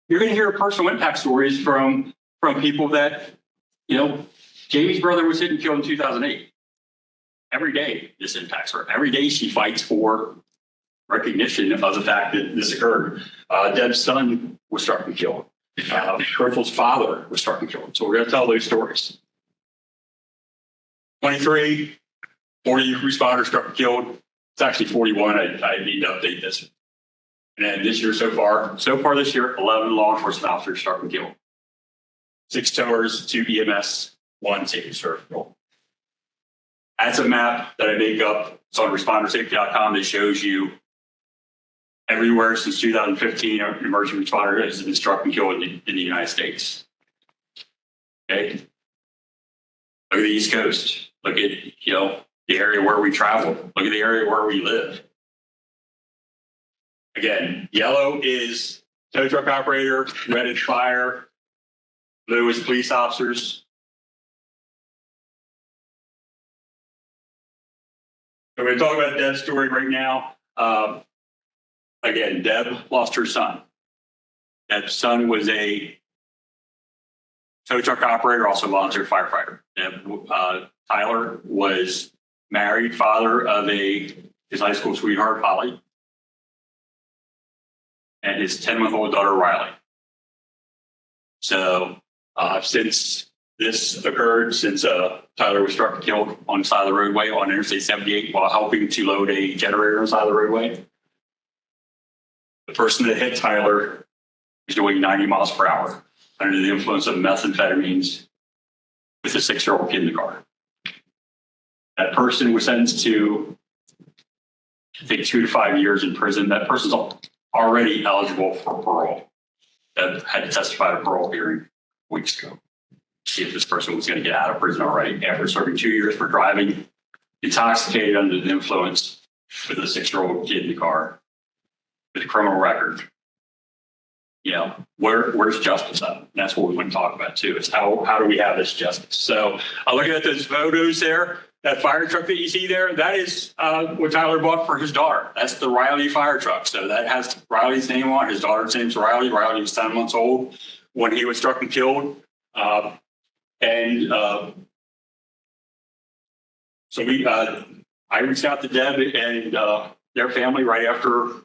You're going to hear personal impact stories from people that, you know, Jamie's brother was hit and killed in 2008. Every day this impacts her. Every day she fights for recognition of the fact that this occurred. Deb's son was struck and killed. Kirtle's father was struck and killed. So we're going to tell those stories. 23, 40 responders struck and killed. It's actually 41. I need to update this. And then this year so far this year, 11 law enforcement officers struck and killed. 6 towers, 2 EMS, 1 safety service role. That's a map that I make up. It's on respondersafety.com that shows you everywhere since 2015, an emergency responder has been struck and killed in the United States. Okay. Look at the East Coast. Look at, you know, the area where we travel. Look at the area where we live. Again, yellow is tow truck operator, red is fire, blue is police officers. So we're going to talk about Deb's story right now. Again, Deb lost her son. Deb's son was a tow truck operator, also volunteer firefighter. Tyler was married, father of his high school sweetheart, Holly, and his 10-month-old daughter, Riley. So since this occurred, since Tyler was struck and killed on the side of the roadway on Interstate 78 while helping to load a generator on the side of the roadway, the person that hit Tyler was doing 90 miles per hour under the influence of methamphetamines with a 6-year-old kid in the car. That person was sentenced to, I think, 2 to 5 years in prison. That person's already eligible for parole. That had to testify at a parole hearing weeks ago. See if this person was going to get out of prison already after serving 2 years for driving intoxicated under the influence with a 6-year-old kid in the car with a criminal record. You know, where's justice at? And that's what we want to talk about too, is how do we have this justice? So looking at those photos there, that fire truck that you see there, that is what Tyler bought for his daughter. That's the Riley fire truck. So that has Riley's name on it. His daughter's name's Riley. Riley was 10 months old when he was struck and killed. So I reached out to Deb and their family right after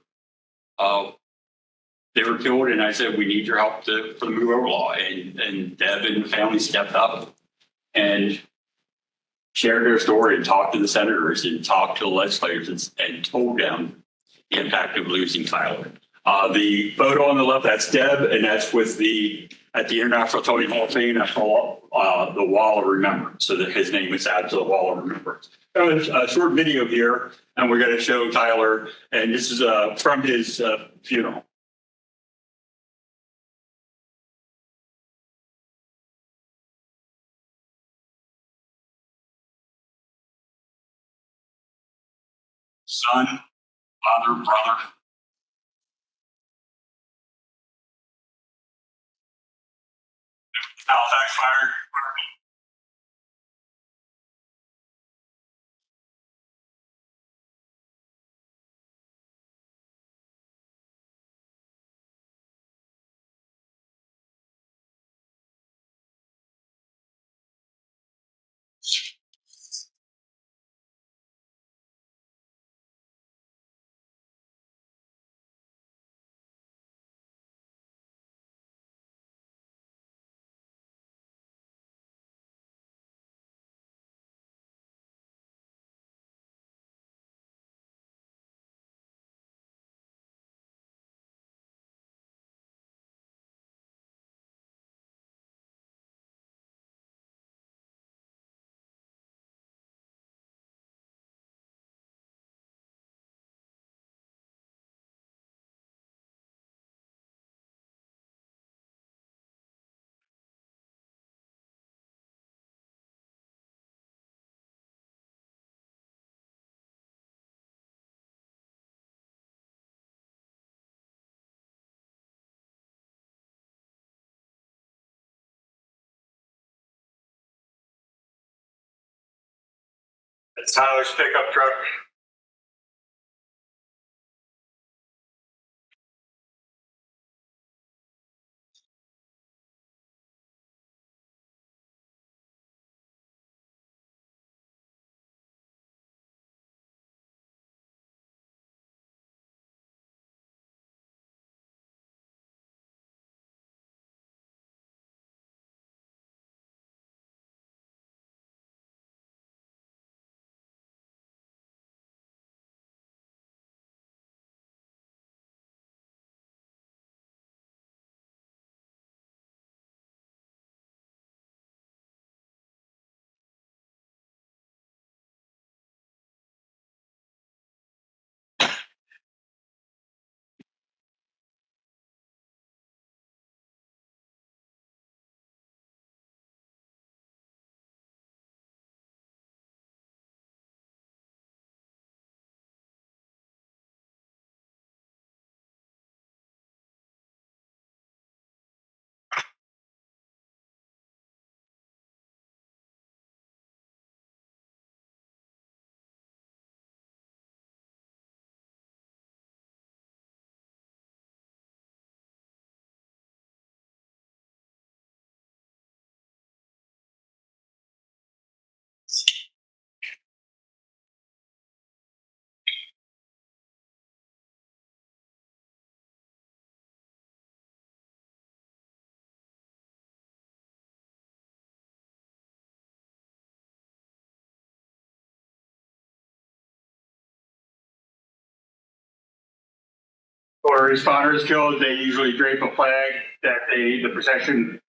they were killed, and I said, we need your help for the move over law. And Deb and the family stepped up and shared their story and talked to the senators and talked to the legislators and told them the impact of losing Tyler. The photo on the left, that's Deb, and that's at the International Towing Hall of Fame. That's called the Wall of Remembrance, so that his name is added to the Wall of Remembrance. There's a short video here, and we're going to show Tyler, and this is from his funeral. Son, father, brother. Halifax Fire Department. It's Tyler's pickup truck. Or responders killed, they usually drape a flag that the procession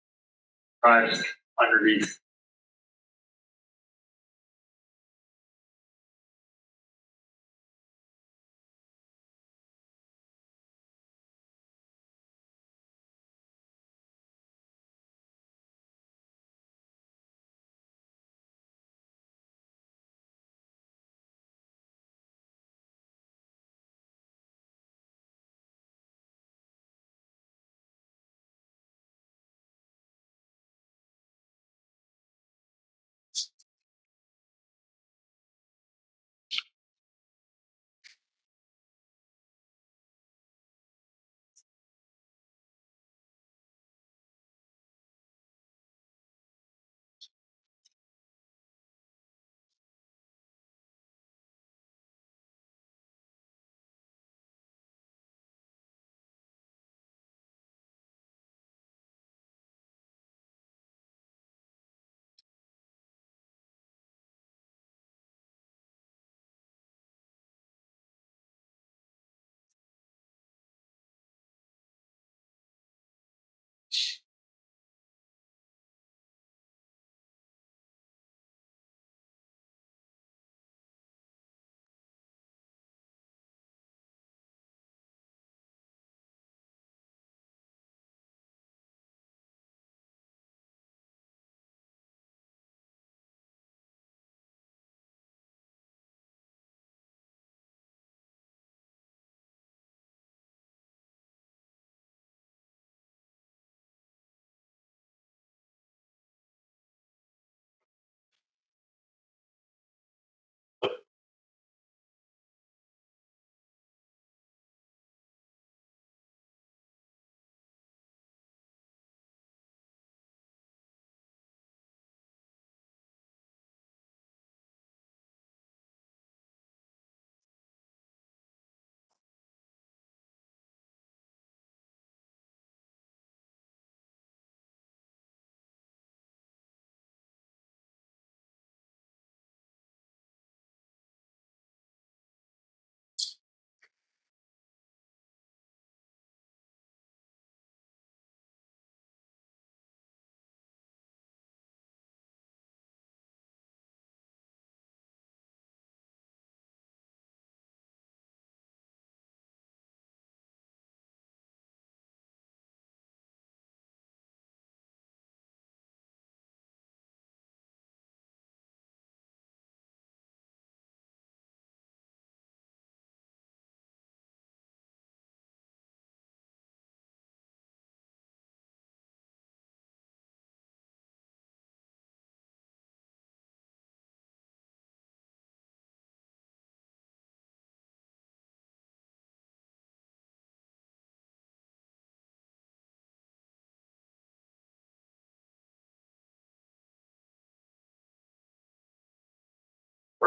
drives underneath.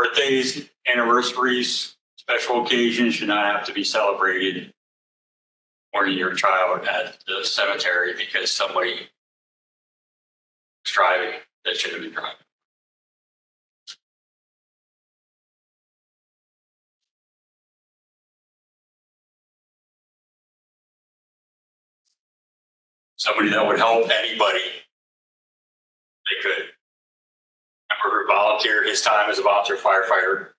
Birthdays, anniversaries, special occasions should not have to be celebrated or your child at the cemetery because somebody was driving that shouldn't have been driving. Somebody that would help anybody they could. Remember, volunteer his time as a volunteer firefighter.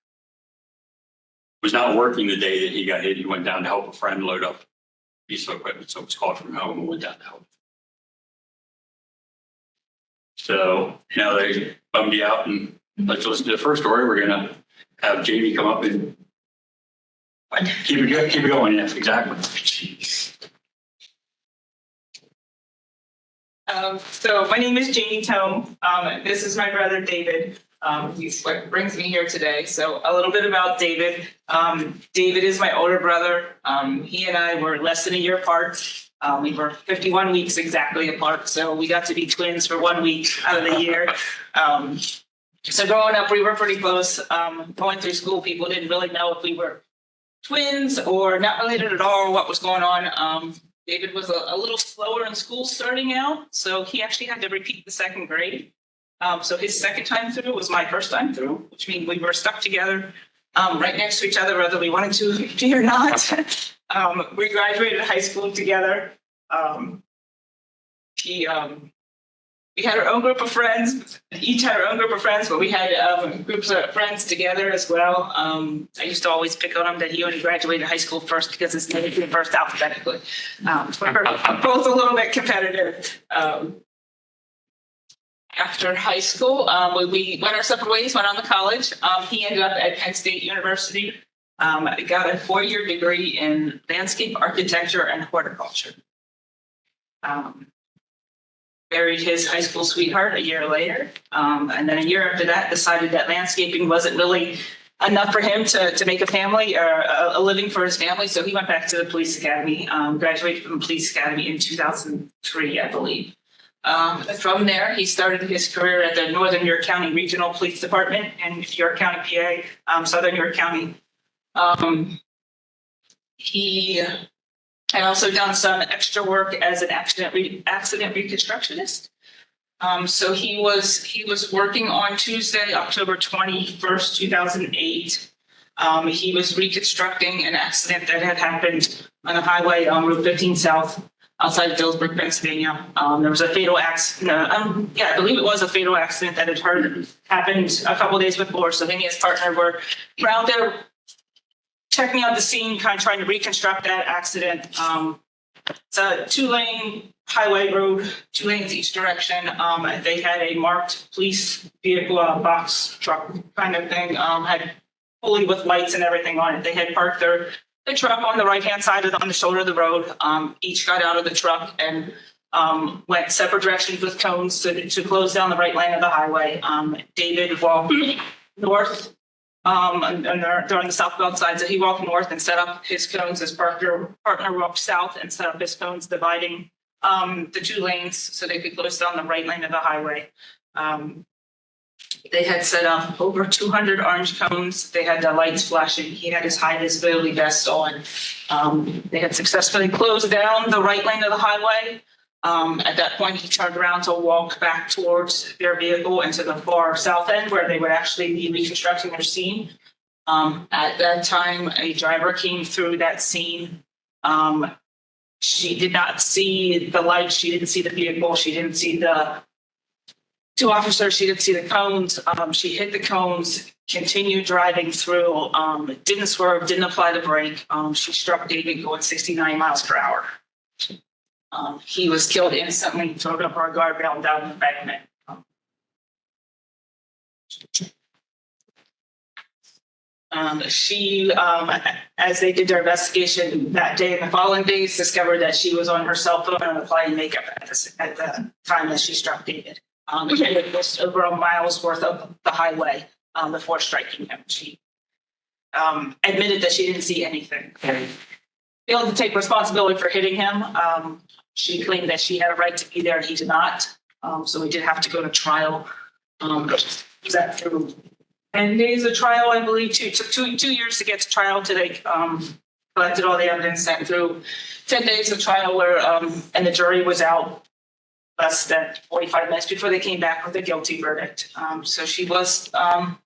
Was not working the day that he got hit. He went down to help a friend load up a piece of equipment. So it was called from home and went down to help. So now they bummed you out and let's listen to the first story. We're gonna have Jamie come up and keep it going. Yes, exactly. Jeez. So my name is Jamie Tome. This is my brother David. He's what brings me here today. So a little bit about David. David is my older brother. He and I were less than a year apart. We were 51 weeks exactly apart. So we got to be twins for 1 week out of the year. So growing up, we were pretty close. Going through school, people didn't really know if we were twins or not related at all, or what was going on. David was a little slower in school starting out, so he actually had to repeat the second grade. So his second time through was my first time through, which means we were stuck together right next to each other, whether we wanted to be or not. We graduated high school together. We had our own group of friends, each had our own group of friends, but we had groups of friends together as well. I used to always pick on him that he only graduated high school first because his name came first alphabetically. We're both a little bit competitive. After high school, we went our separate ways, went on to college. He ended up at Penn State University, got a 4-year degree in landscape architecture and horticulture. Married his high school sweetheart a year later. And then a year after that, decided that landscaping wasn't really enough for him to make a family or a living for his family. So he went back to the police academy, graduated from the police academy in 2003, I believe. From there, he started his career at the Northern York County Regional Police Department in York County, PA, Southern York County. He had also done some extra work as an accident reconstructionist. So he was working on Tuesday, October 21st, 2008. He was reconstructing an accident that had happened on the highway on Route 15 South outside of Dillsburg, Pennsylvania. There was a fatal accident. I believe it was a fatal accident that had happened a couple of days before. So he and his partner were around there checking out the scene, kind of trying to reconstruct that accident. It's a 2-lane highway road, 2 lanes each direction. They had a marked police vehicle, a box truck kind of thing, had fully with lights and everything on it. They had parked the truck on the right-hand side on the shoulder of the road. Each got out of the truck and went separate directions with cones to close down the right lane of the highway. David walked north. And they're on the southbound side, so he walked north and set up his cones. His partner walked south and set up his cones, dividing the 2 lanes so they could close down the right lane of the highway. They had set up over 200 orange cones. They had the lights flashing. He had his high visibility vest on. They had successfully closed down the right lane of the highway. At that point, he turned around to walk back towards their vehicle into the far south end where they would actually be reconstructing their scene. At that time, a driver came through that scene. She did not see the lights. She didn't see the vehicle. She didn't see the 2 officers. She didn't see the cones. She hit the cones, continued driving through, didn't swerve, didn't apply the brake. She struck David going 69 miles per hour. He was killed instantly, thrown up our guardrail down the embankment. She, as they did their investigation that day and the following days, discovered that she was on her cell phone and applying makeup at the time that she struck David. It was over a mile's worth of the highway before striking him. She admitted that she didn't see anything. Failed to take responsibility for hitting him. She claimed that she had a right to be there and he did not. So we did have to go to trial. That through 10 days of trial, I believe, took 2 years to get to trial today. Collected all the evidence, sent through 10 days of trial where, and the jury was out less than 45 minutes before they came back with a guilty verdict. So she was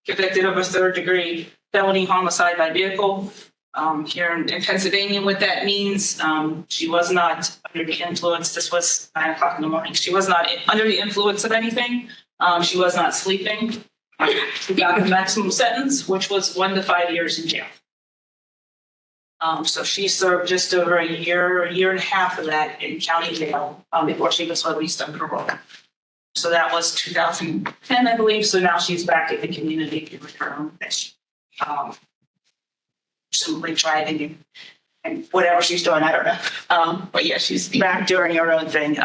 convicted of a 3rd-degree felony homicide by vehicle. Here in Pennsylvania, what that means, she was not under the influence. This was 9 o'clock in the morning. She was not under the influence of anything. She was not sleeping. She got the maximum sentence, which was 1 to 5 years in jail. So she served just over a year and a half of that in county jail before she was released on parole. So that was 2010, I believe. So now she's back in the community with her own thing. Simply driving and whatever she's doing, I don't know. But yeah, she's back doing her own thing.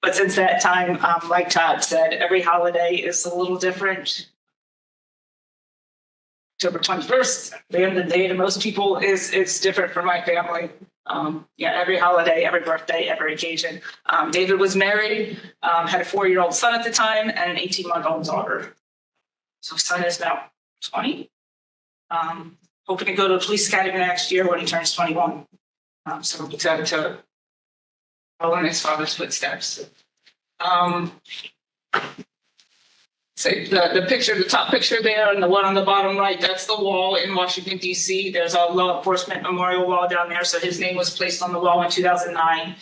But since that time, like Todd said, every holiday is a little different. October 21st, the end of the day to most people is different for my family. Every holiday, every birthday, every occasion. David was married, had a 4-year-old son at the time and an 18-month-old daughter. So his son is now 20. Hoping to go to the police academy next year when he turns 21. So we're excited to follow in his father's footsteps. So the picture, the top picture there and the one on the bottom right, that's the wall in Washington, D.C. There's a law enforcement memorial wall down there. So his name was placed on the wall in 2009.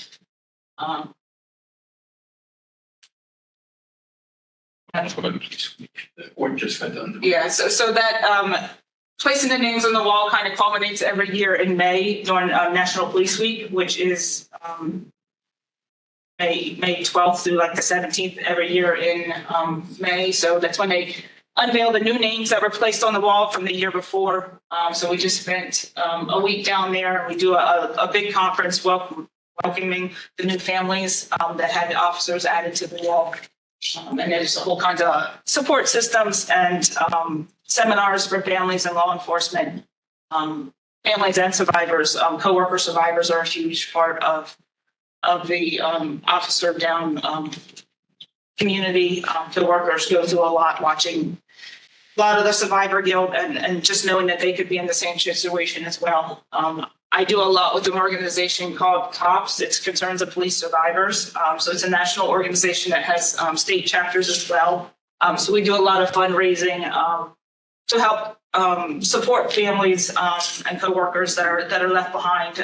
Or just got done. Yeah, so that placing the names on the wall kind of culminates every year in May during National Police Week, which is May 12th through like the 17th every year in May. So that's when they unveil the new names that were placed on the wall from the year before. So we just spent a week down there. We do a big conference welcoming the new families that had officers added to the wall. And there's a whole kinds of support systems and seminars for families and law enforcement. Families and survivors, co-worker survivors are a huge part of the officer down community. Co-workers go through a lot watching a lot of the survivor guilt and just knowing that they could be in the same situation as well. I do a lot with an organization called COPS. It's Concerns of Police Survivors. So it's a national organization that has state chapters as well. So we do a lot of fundraising to help support families and coworkers that are left behind.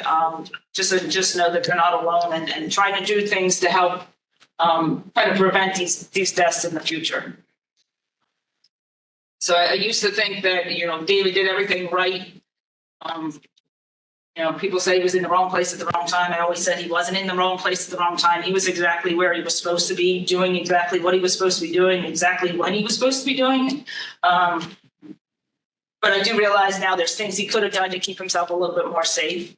Just know that they're not alone and trying to do things to help kind of prevent these deaths in the future. So I used to think that David did everything right. People say he was in the wrong place at the wrong time. I always said he wasn't in the wrong place at the wrong time. He was exactly where he was supposed to be, doing exactly what he was supposed to be doing, exactly when he was supposed to be doing. But I do realize now there's things he could have done to keep himself a little bit more safe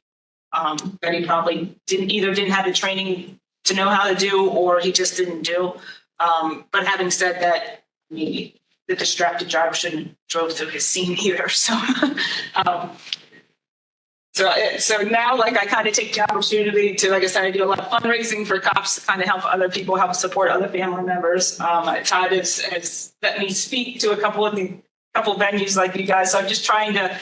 that he probably didn't have the training to know how to do, or he just didn't do. But having said that, the distracted driver shouldn't have drove through his scene either. So now, I kind of take the opportunity to, like I said, I do a lot of fundraising for cops to kind of help other people, help support other family members. Todd has let me speak to a couple venues like you guys. So I'm just trying to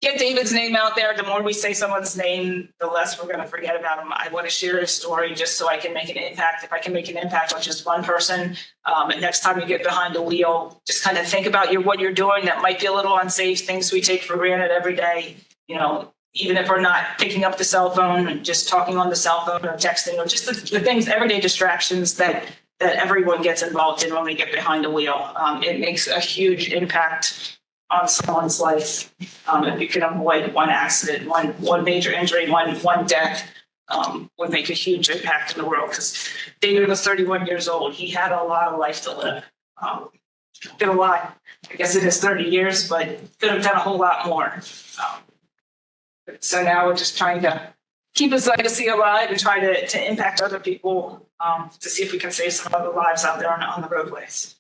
get David's name out there. The more we say someone's name, the less we're going to forget about him. I want to share his story just so I can make an impact. If I can make an impact on just one person, and next time you get behind the wheel, just kind of think about what you're doing that might be a little unsafe, things we take for granted every day. Even if we're not picking up the cell phone and just talking on the cell phone or texting, or just the things, everyday distractions that everyone gets involved in when we get behind the wheel. It makes a huge impact on someone's life. If you can avoid one accident, one major injury, one death, would make a huge impact in the world. Because David was 31 years old. He had a lot of life to live. Did a lot, I guess, in his 30 years, but could have done a whole lot more. So now we're just trying to keep his legacy alive and try to impact other people to see if we can save some other lives out there on the roadways.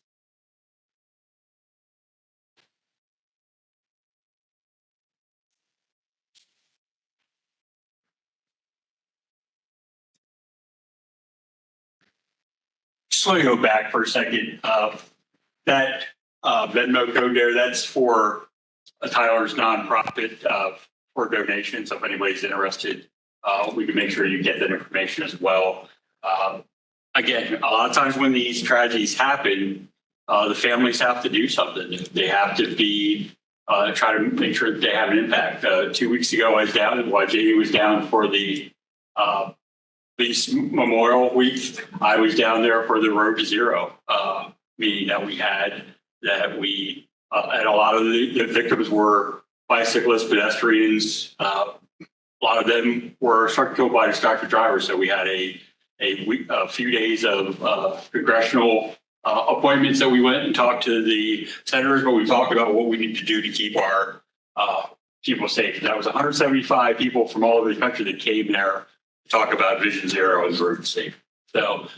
Just want to go back for a second. That Venmo code there. That's for Tyler's nonprofit for donations. So if anybody's interested, we can make sure you get that information as well. Again, a lot of times when these tragedies happen, the families have to do something. They have to be try to make sure that they have an impact. 2 weeks ago, I was down while Jamie was down for the Police Memorial Week. I was down there for the Road to Zero meeting that we had. And a lot of the victims were bicyclists, pedestrians. A lot of them were struck killed by distracted drivers. So we had a few days of congressional appointments that we went and talked to the senators, but we talked about what we need to do to keep our people safe. That was 175 people from all over the country that came there to talk about Vision Zero and road safe. So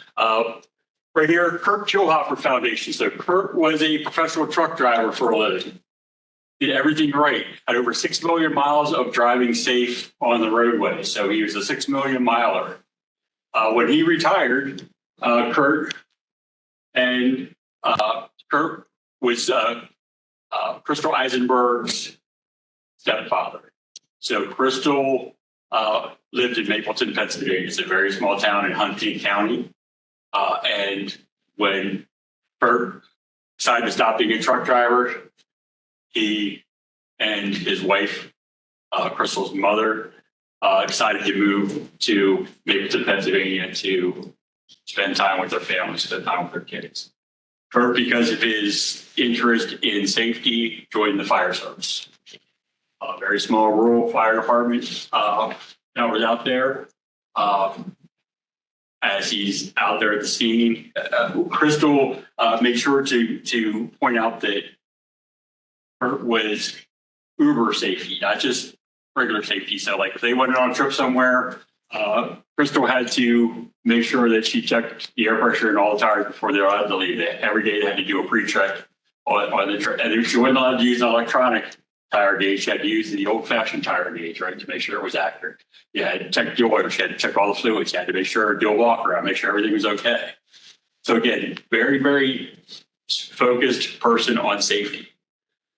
right here, Kurt Kielhofer Foundation. So Kurt was a professional truck driver for a living. Did everything right. Had over 6 million miles of driving safe on the roadway. So he was a 6 million miler. When he retired, Kurt was Crystal Eisenberg's stepfather. So Crystal lived in Mapleton, Pennsylvania. It's a very small town in Huntington County. And when Kurt decided to stop being a truck driver, he and his wife, Crystal's mother, decided to move to Mapleton, Pennsylvania to spend time with their family, spend time with their kids. Kurt, because of his interest in safety, joined the fire service. A very small rural fire department that was out there. As he's out there at the scene, Crystal made sure to point out that Kurt was Uber safety, not just regular safety. So like if they went on a trip somewhere, Crystal had to make sure that she checked the air pressure in all the tires before they were allowed to leave. Every day they had to do a pre-check on the trip. And she wasn't allowed to use an electronic tire gauge. She had to use the old-fashioned tire gauge, right, to make sure it was accurate. You had to check the oil. She had to check all the fluids. You had to make sure, do a walk around, make sure everything was okay. So again, very, very focused person on safety.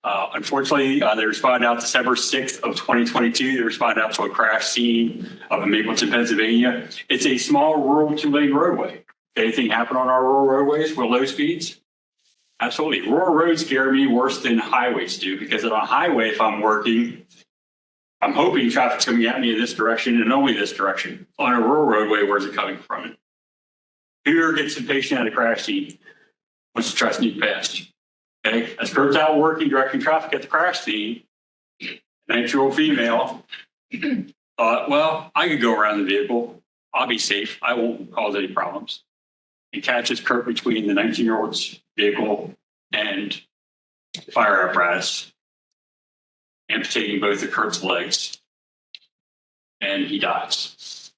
Unfortunately, they responded out December 6th of 2022. They responded out to a crash scene up in Mapleton, Pennsylvania. It's a small rural 2-lane roadway. Anything happen on our rural roadways with low speeds? Absolutely. Rural roads scare me worse than highways do, because on a highway, if I'm working, I'm hoping traffic's coming at me in this direction and only this direction. On a rural roadway, where's it coming from? Here gets impatient at a crash scene. Wants to try to sneak past. Okay, as Kurt's out working, directing traffic at the crash scene, 19-year-old female thought, well, I could go around the vehicle. I'll be safe. I won't cause any problems. He catches Kurt between the 19-year-old's vehicle and fire apparatus, amputating both of Kurt's legs, and he dies.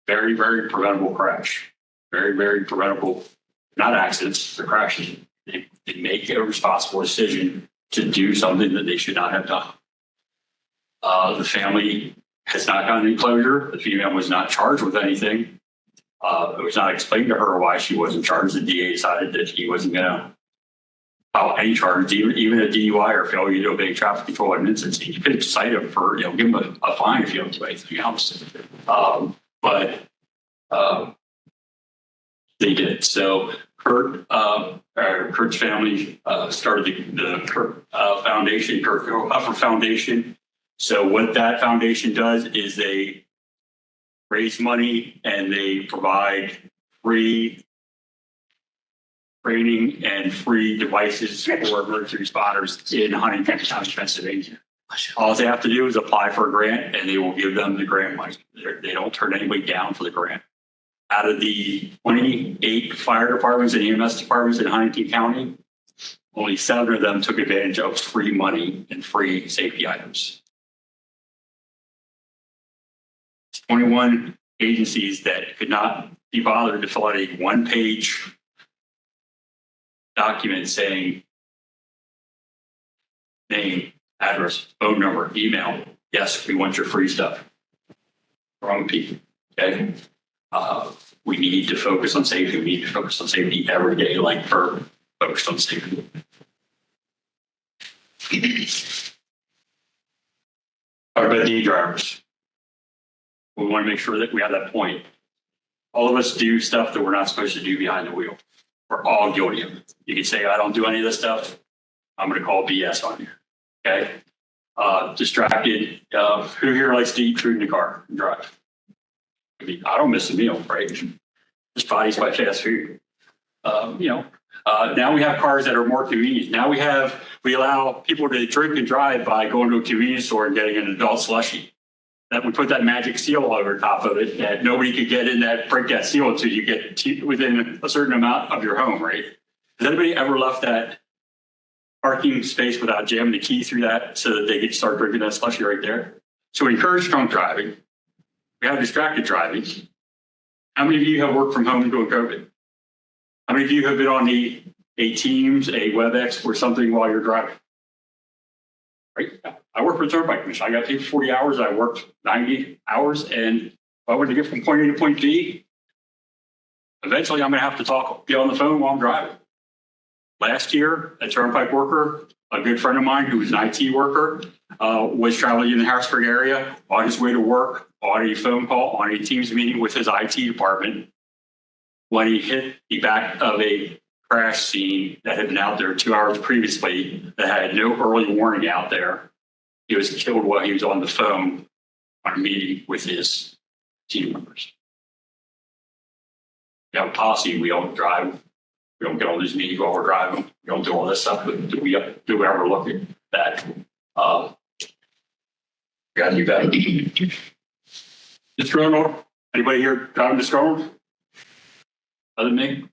Very, very preventable crash. Very, very preventable, not accidents, they're crashes. They make a responsible decision to do something that they should not have done. The family has not gotten any closure. The female was not charged with anything. It was not explained to her why she wasn't charged. The DA decided that he wasn't going to file any charges, even a DUI or failure to obey traffic control ordinances. You could cite him for, give him a fine if you don't do anything else. But they did. So Kurt's family started the Kurt Foundation, Kurt Kielhofer Foundation. So what that foundation does is they raise money and they provide free training and free devices for emergency responders in Huntington County, Pennsylvania. All they have to do is apply for a grant and they will give them the grant money. They don't turn anybody down for the grant. Out of the 28 fire departments and EMS departments in Huntington County, only 7 of them took advantage of free money and free safety items. 21 agencies that could not be bothered to fill out a 1-page document saying name, address, phone number, email. Yes, we want your free stuff. Wrong people. Okay. We need to focus on safety. We need to focus on safety every day, like for focused on safety. Our BD drivers. We want to make sure that we have that point. All of us do stuff that we're not supposed to do behind the wheel. We're all guilty of it. You can say, I don't do any of this stuff. I'm going to call BS on you. Okay. Distracted. Who here likes to eat food in the car and drive? I mean, I don't miss a meal, right? This body's by fast food. Now we have cars that are more convenient. Now we allow people to drink and drive by going to a convenience store and getting an adult slushie. That we put that magic seal over top of it that nobody could get in that, break that seal until you get within a certain amount of your home, right? Has anybody ever left that parking space without jamming the key through that so that they could start drinking that slushie right there? So we encourage drunk driving. We have distracted driving. How many of you have worked from home during COVID? How many of you have been on a Teams, a WebEx or something while you're driving? Right? I work for the Turnpike Commission. I got paid 40 hours. I worked 90 hours. And if I want to get from point A to point B, eventually I'm going to have to be on the phone while I'm driving. Last year, a Turnpike worker, a good friend of mine who was an IT worker, was traveling in the Harrisburg area on his way to work, on a phone call, on a Teams meeting with his IT department, when he hit the back of a crash scene that had been out there 2 hours previously that had no early warning out there. He was killed while he was on the phone on a meeting with his team members. We have a policy. We don't drive. We don't get on these meetings while we're driving. We don't do all this stuff. But do we ever look at that? We got to do better. Disgruntled? Anybody here driving disgruntled? Other than me?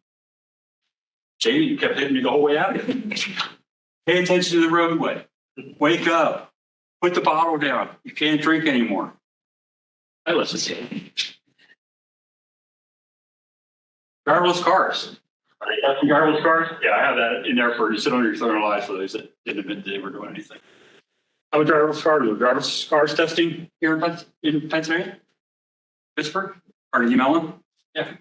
Jamie, you kept hitting me the whole way out. Pay attention to the roadway. Wake up. Put the bottle down. You can't drink anymore. I listen to it. Driverless cars. Are they testing driverless cars? Yeah, I have that in there for you sit on your phone live for those that didn't admit they were doing anything. How about driverless cars? Driverless cars testing here in Pennsylvania? Pittsburgh? Carnegie Mellon? Yeah.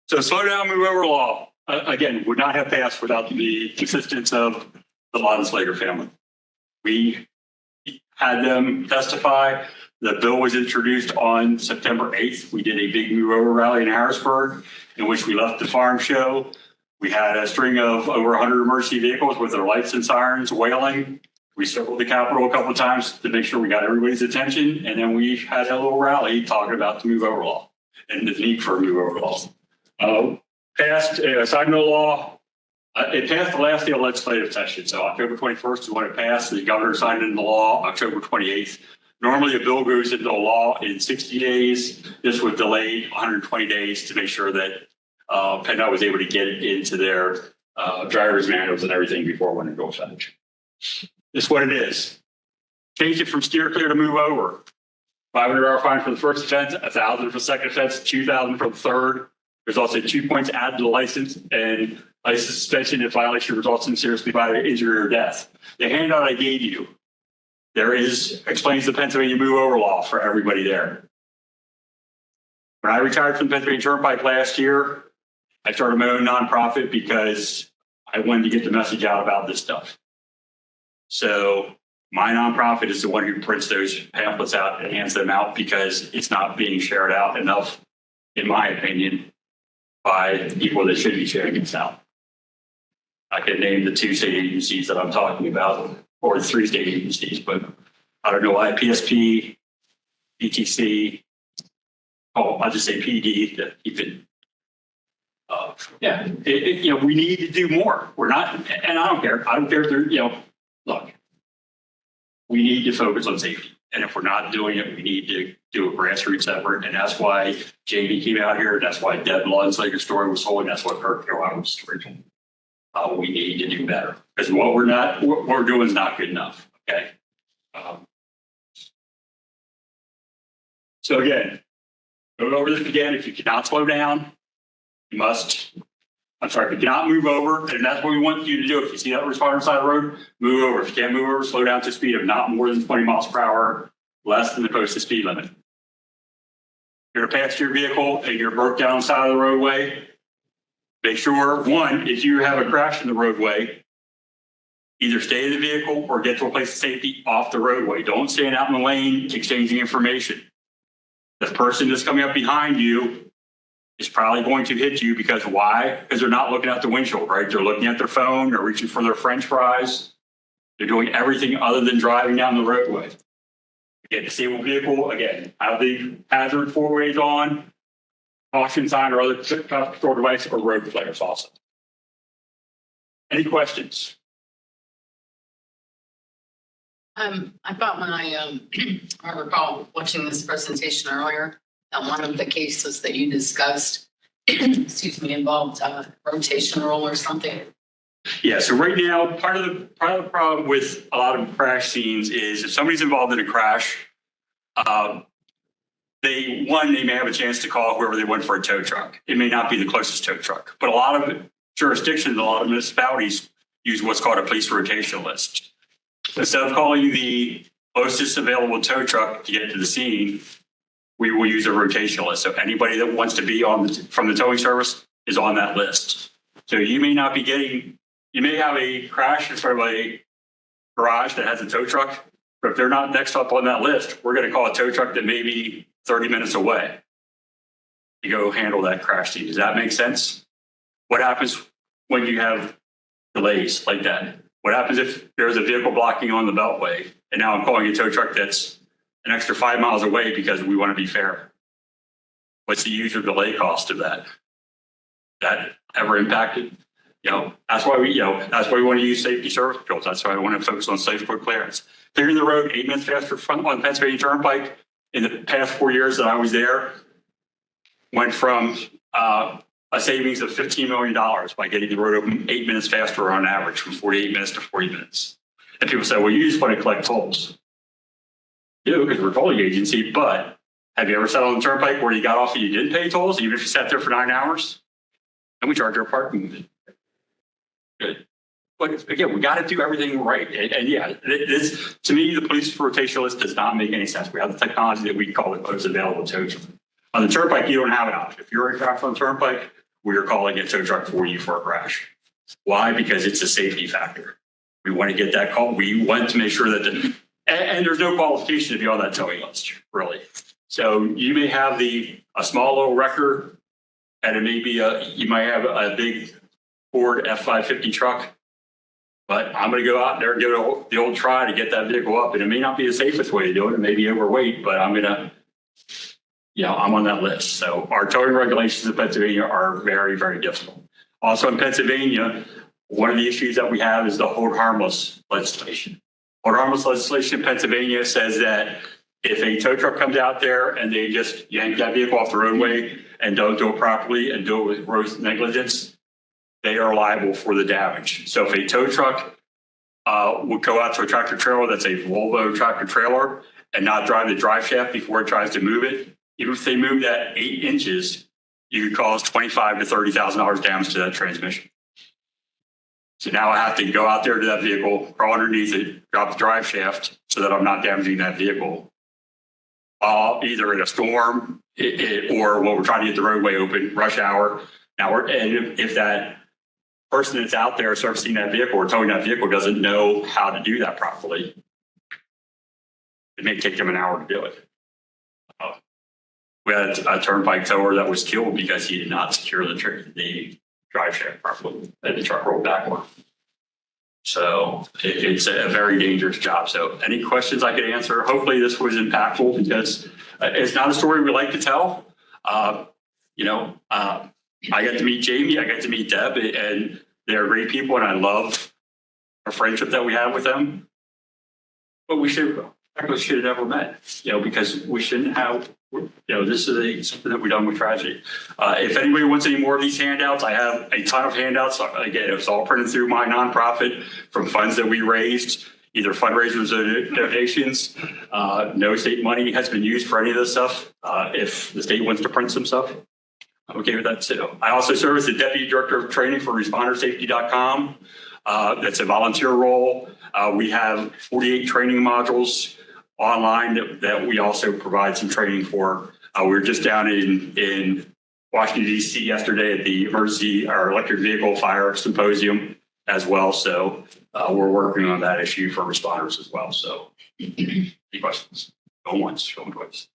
So slow down, move over law, again, would not have passed without the assistance of the Laden-Slager family. We had them testify. The bill was introduced on September 8th. We did a big move over rally in Harrisburg in which we left the farm show. We had a string of over 100 emergency vehicles with their lights and sirens wailing. We circled the Capitol a couple of times to make sure we got everybody's attention. And then we had a little rally talking about the move over law and the need for a move over law. Passed a side note law. It passed the last day of legislative session. So October 21st is when it passed. The governor signed into law October 28th. Normally a bill goes into law in 60 days. This was delayed 120 days to make sure that PennDOT was able to get it into their driver's manuals and everything before it went into effect. This is what it is. Change it from steer clear to move over. $500 fine for the first offense, $1,000 for the second offense, $2,000 for the third. There's also 2 points added to the license and license suspension if violation results in seriously violent injury or death. The handout I gave you, explains the Pennsylvania move over law for everybody there. When I retired from the Pennsylvania Turnpike last year, I started my own nonprofit because I wanted to get the message out about this stuff. So my nonprofit is the one who prints those pamphlets out and hands them out because it's not being shared out enough, in my opinion, by people that should be sharing this out. I can name the 2 state agencies that I'm talking about, or the 3 state agencies, but I don't know why PSP, PTC, I'll just say PD to keep it. We need to do more. We're not, and I don't care. I don't care if they're, look, we need to focus on safety. And if we're not doing it, we need to do a grassroots effort. And that's why Jamie came out here. That's why Deb Laden-Slager's story was told. And that's what Kirk Carolina's story told. We need to do better because what we're doing is not good enough. Okay. So again, go over this again. If you cannot slow down, you must. If you cannot move over, and that's what we want you to do. If you see that responder side of the road, move over. If you can't move over, slow down to a speed of not more than 20 miles per hour, less than the posted speed limit. If you're going to pass your vehicle and you're broke down on the side of the roadway, make sure, one, if you have a crash in the roadway, either stay in the vehicle or get to a place of safety off the roadway. Don't stand out in the lane exchanging information. The person that's coming up behind you is probably going to hit you because why? Because they're not looking at the windshield, right? They're looking at their phone, they're reaching for their French fries. They're doing everything other than driving down the roadway. Again, disabled vehicle, again, have the hazard four ways on, caution sign or other control device or road flares also. Any questions? I thought when I recall watching this presentation earlier, that one of the cases that you discussed, excuse me, involved a rotation rule or something. Yeah, so right now, part of the problem with a lot of crash scenes is if somebody's involved in a crash, they may have a chance to call whoever they want for a tow truck. It may not be the closest tow truck, but a lot of jurisdictions, a lot of municipalities use what's called a police rotation list. Instead of calling the closest available tow truck to get to the scene, we will use a rotation list. So anybody that wants to be from the towing service is on that list. So you may not be you may have a crash in front of a garage that has a tow truck, but if they're not next up on that list, we're going to call a tow truck that may be 30 minutes away to go handle that crash scene. Does that make sense? What happens when you have delays like that? What happens if there's a vehicle blocking on the beltway and now I'm calling a tow truck that's an extra 5 miles away because we want to be fair? What's the usual delay cost of that? That ever impacted? That's why we want to use safety service patrols. That's why I want to focus on safe quick clearance. Clearing the road 8 minutes faster on Pennsylvania Turnpike in the past 4 years that I was there went from a savings of $15 million by getting the road open 8 minutes faster on average, from 48 minutes to 40 minutes. And people say, well, you just want to collect tolls. Yeah, because we're a tolling agency, but have you ever sat on the turnpike where you got off and you didn't pay tolls, even if you sat there for 9 hours? And we charge our parking. Good. But again, we got to do everything right. And yeah, this, to me, the police rotation list does not make any sense. We have the technology that we call it most available tow truck. On the turnpike, you don't have an option. If you're in a crash on the turnpike, we are calling a tow truck for you for a crash. Why? Because it's a safety factor. We want to get that call. We want to make sure that and there's no qualification to be on that towing list, really. So you may have a small little wrecker, and it may be you might have a big Ford F-550 truck, but I'm going to go out there and give it the old try to get that vehicle up. And it may not be the safest way to do it. It may be overweight, but I'm on that list. So our towing regulations in Pennsylvania are very, very difficult. Also in Pennsylvania, one of the issues that we have is the hold harmless legislation. Hold harmless legislation in Pennsylvania says that if a tow truck comes out there and they just yank that vehicle off the roadway and don't do it properly and do it with gross negligence, they are liable for the damage. So if a tow truck would go out to a tractor trailer that's a Volvo tractor trailer and not drive the drive shaft before it tries to move it, even if they move that 8 inches, you could cause $25,000 to $30,000 damage to that transmission. So now I have to go out there to that vehicle, crawl underneath it, drop the drive shaft so that I'm not damaging that vehicle. Either in a storm or when we're trying to get the roadway open, rush hour. And if that person that's out there servicing that vehicle or towing that vehicle doesn't know how to do that properly, it may take them an hour to do it. We had a turnpike tower that was killed because he did not secure the drive shaft properly and the truck rolled backward. So it's a very dangerous job. So any questions I could answer? Hopefully this was impactful because it's not a story we like to tell. I got to meet Jamie, I got to meet Deb, and they're great people, and I love our friendship that we have with them. But we should have never met, because we shouldn't have. This is something that we've done with tragedy. If anybody wants any more of these handouts, I have a ton of handouts. Again, it's all printed through my nonprofit from funds that we raised, either fundraisers or donations. No state money has been used for any of this stuff. If the state wants to print some stuff, I'm okay with that too. I also serve as the Deputy Director of Training for ResponderSafety.com. That's a volunteer role. We have 48 training modules online that we also provide some training for. We were just down in Washington DC yesterday at the emergency or electric vehicle fire symposium as well. So we're working on that issue for responders as well. So any questions? Go once, go twice.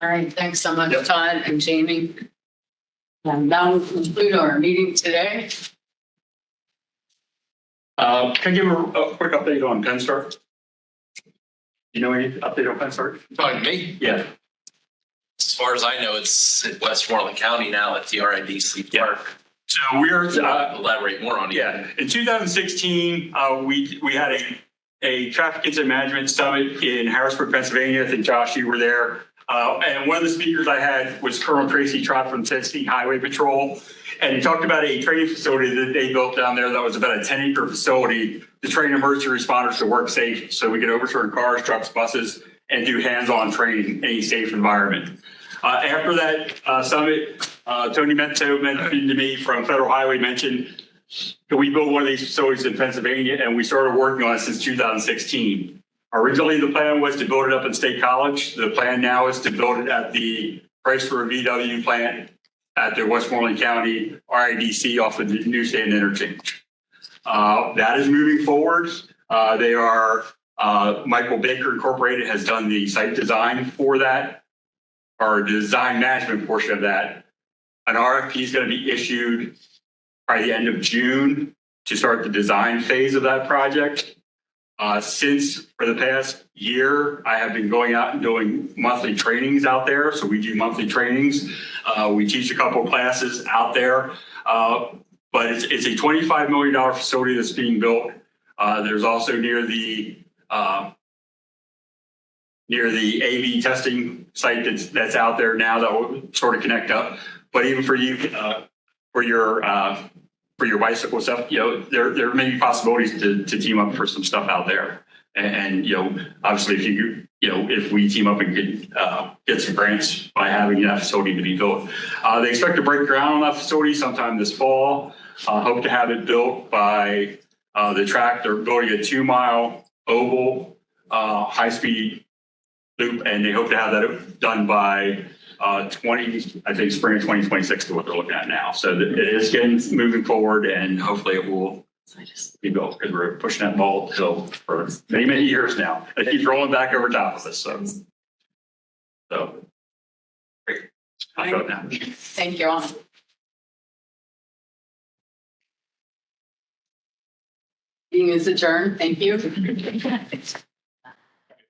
All right, thanks so much, Yep. Todd and Jamie. And that will conclude our meeting today. Can I give a quick update on PennStar? You know any update on PennStar? Talking to me? Yeah. As far as I know, it's in Westmoreland County now at the RIDC Yeah. Park. So we're Elaborate more on it. yeah. In 2016, we had a traffic incident management summit in Harrisburg, Pennsylvania. I think Josh, you were there. And one of the speakers I had was Colonel Tracy Trott from Tennessee Highway Patrol. And he talked about a training facility that they built down there that was about a 10-acre facility to train emergency responders to work safe. So we could overturn cars, trucks, buses, and do hands-on training in a safe environment. After that summit, Tony Mento mentioned to me from Federal Highway mentioned, can we build one of these facilities in Pennsylvania? And we started working on it since 2016. Originally, the plan was to build it up in State College. The plan now is to build it at the Chrysler VW plant at the Westmoreland County RIDC off of the newsstand interchange. That is moving forward. They are, Michael Baker Incorporated has done the site design for that, or design management portion of that. An RFP is going to be issued by the end of June to start the design phase of that project. Since for the past year, I have been going out and doing monthly trainings out there. So we do monthly trainings. We teach a couple of classes out there, but it's a $25 million facility that's being built. There's also near the AV testing site that's out there now that will sort of connect up. But even for you, for your bicycle stuff, there may be possibilities to team up for some stuff out there. And obviously, if we team up and get some grants by having that facility to be built, they expect to break ground on that facility sometime this fall. Hope to have it built by the track. They're building a 2-mile oval high-speed loop, and they hope to have that done by spring of 2026 to what they're looking at now. So it is moving forward, and hopefully it will be built because we're pushing that ball uphill for many, many years now. It keeps rolling back over top of us. So great. I'll go now. Thank you all. Meeting is adjourned. Thank you.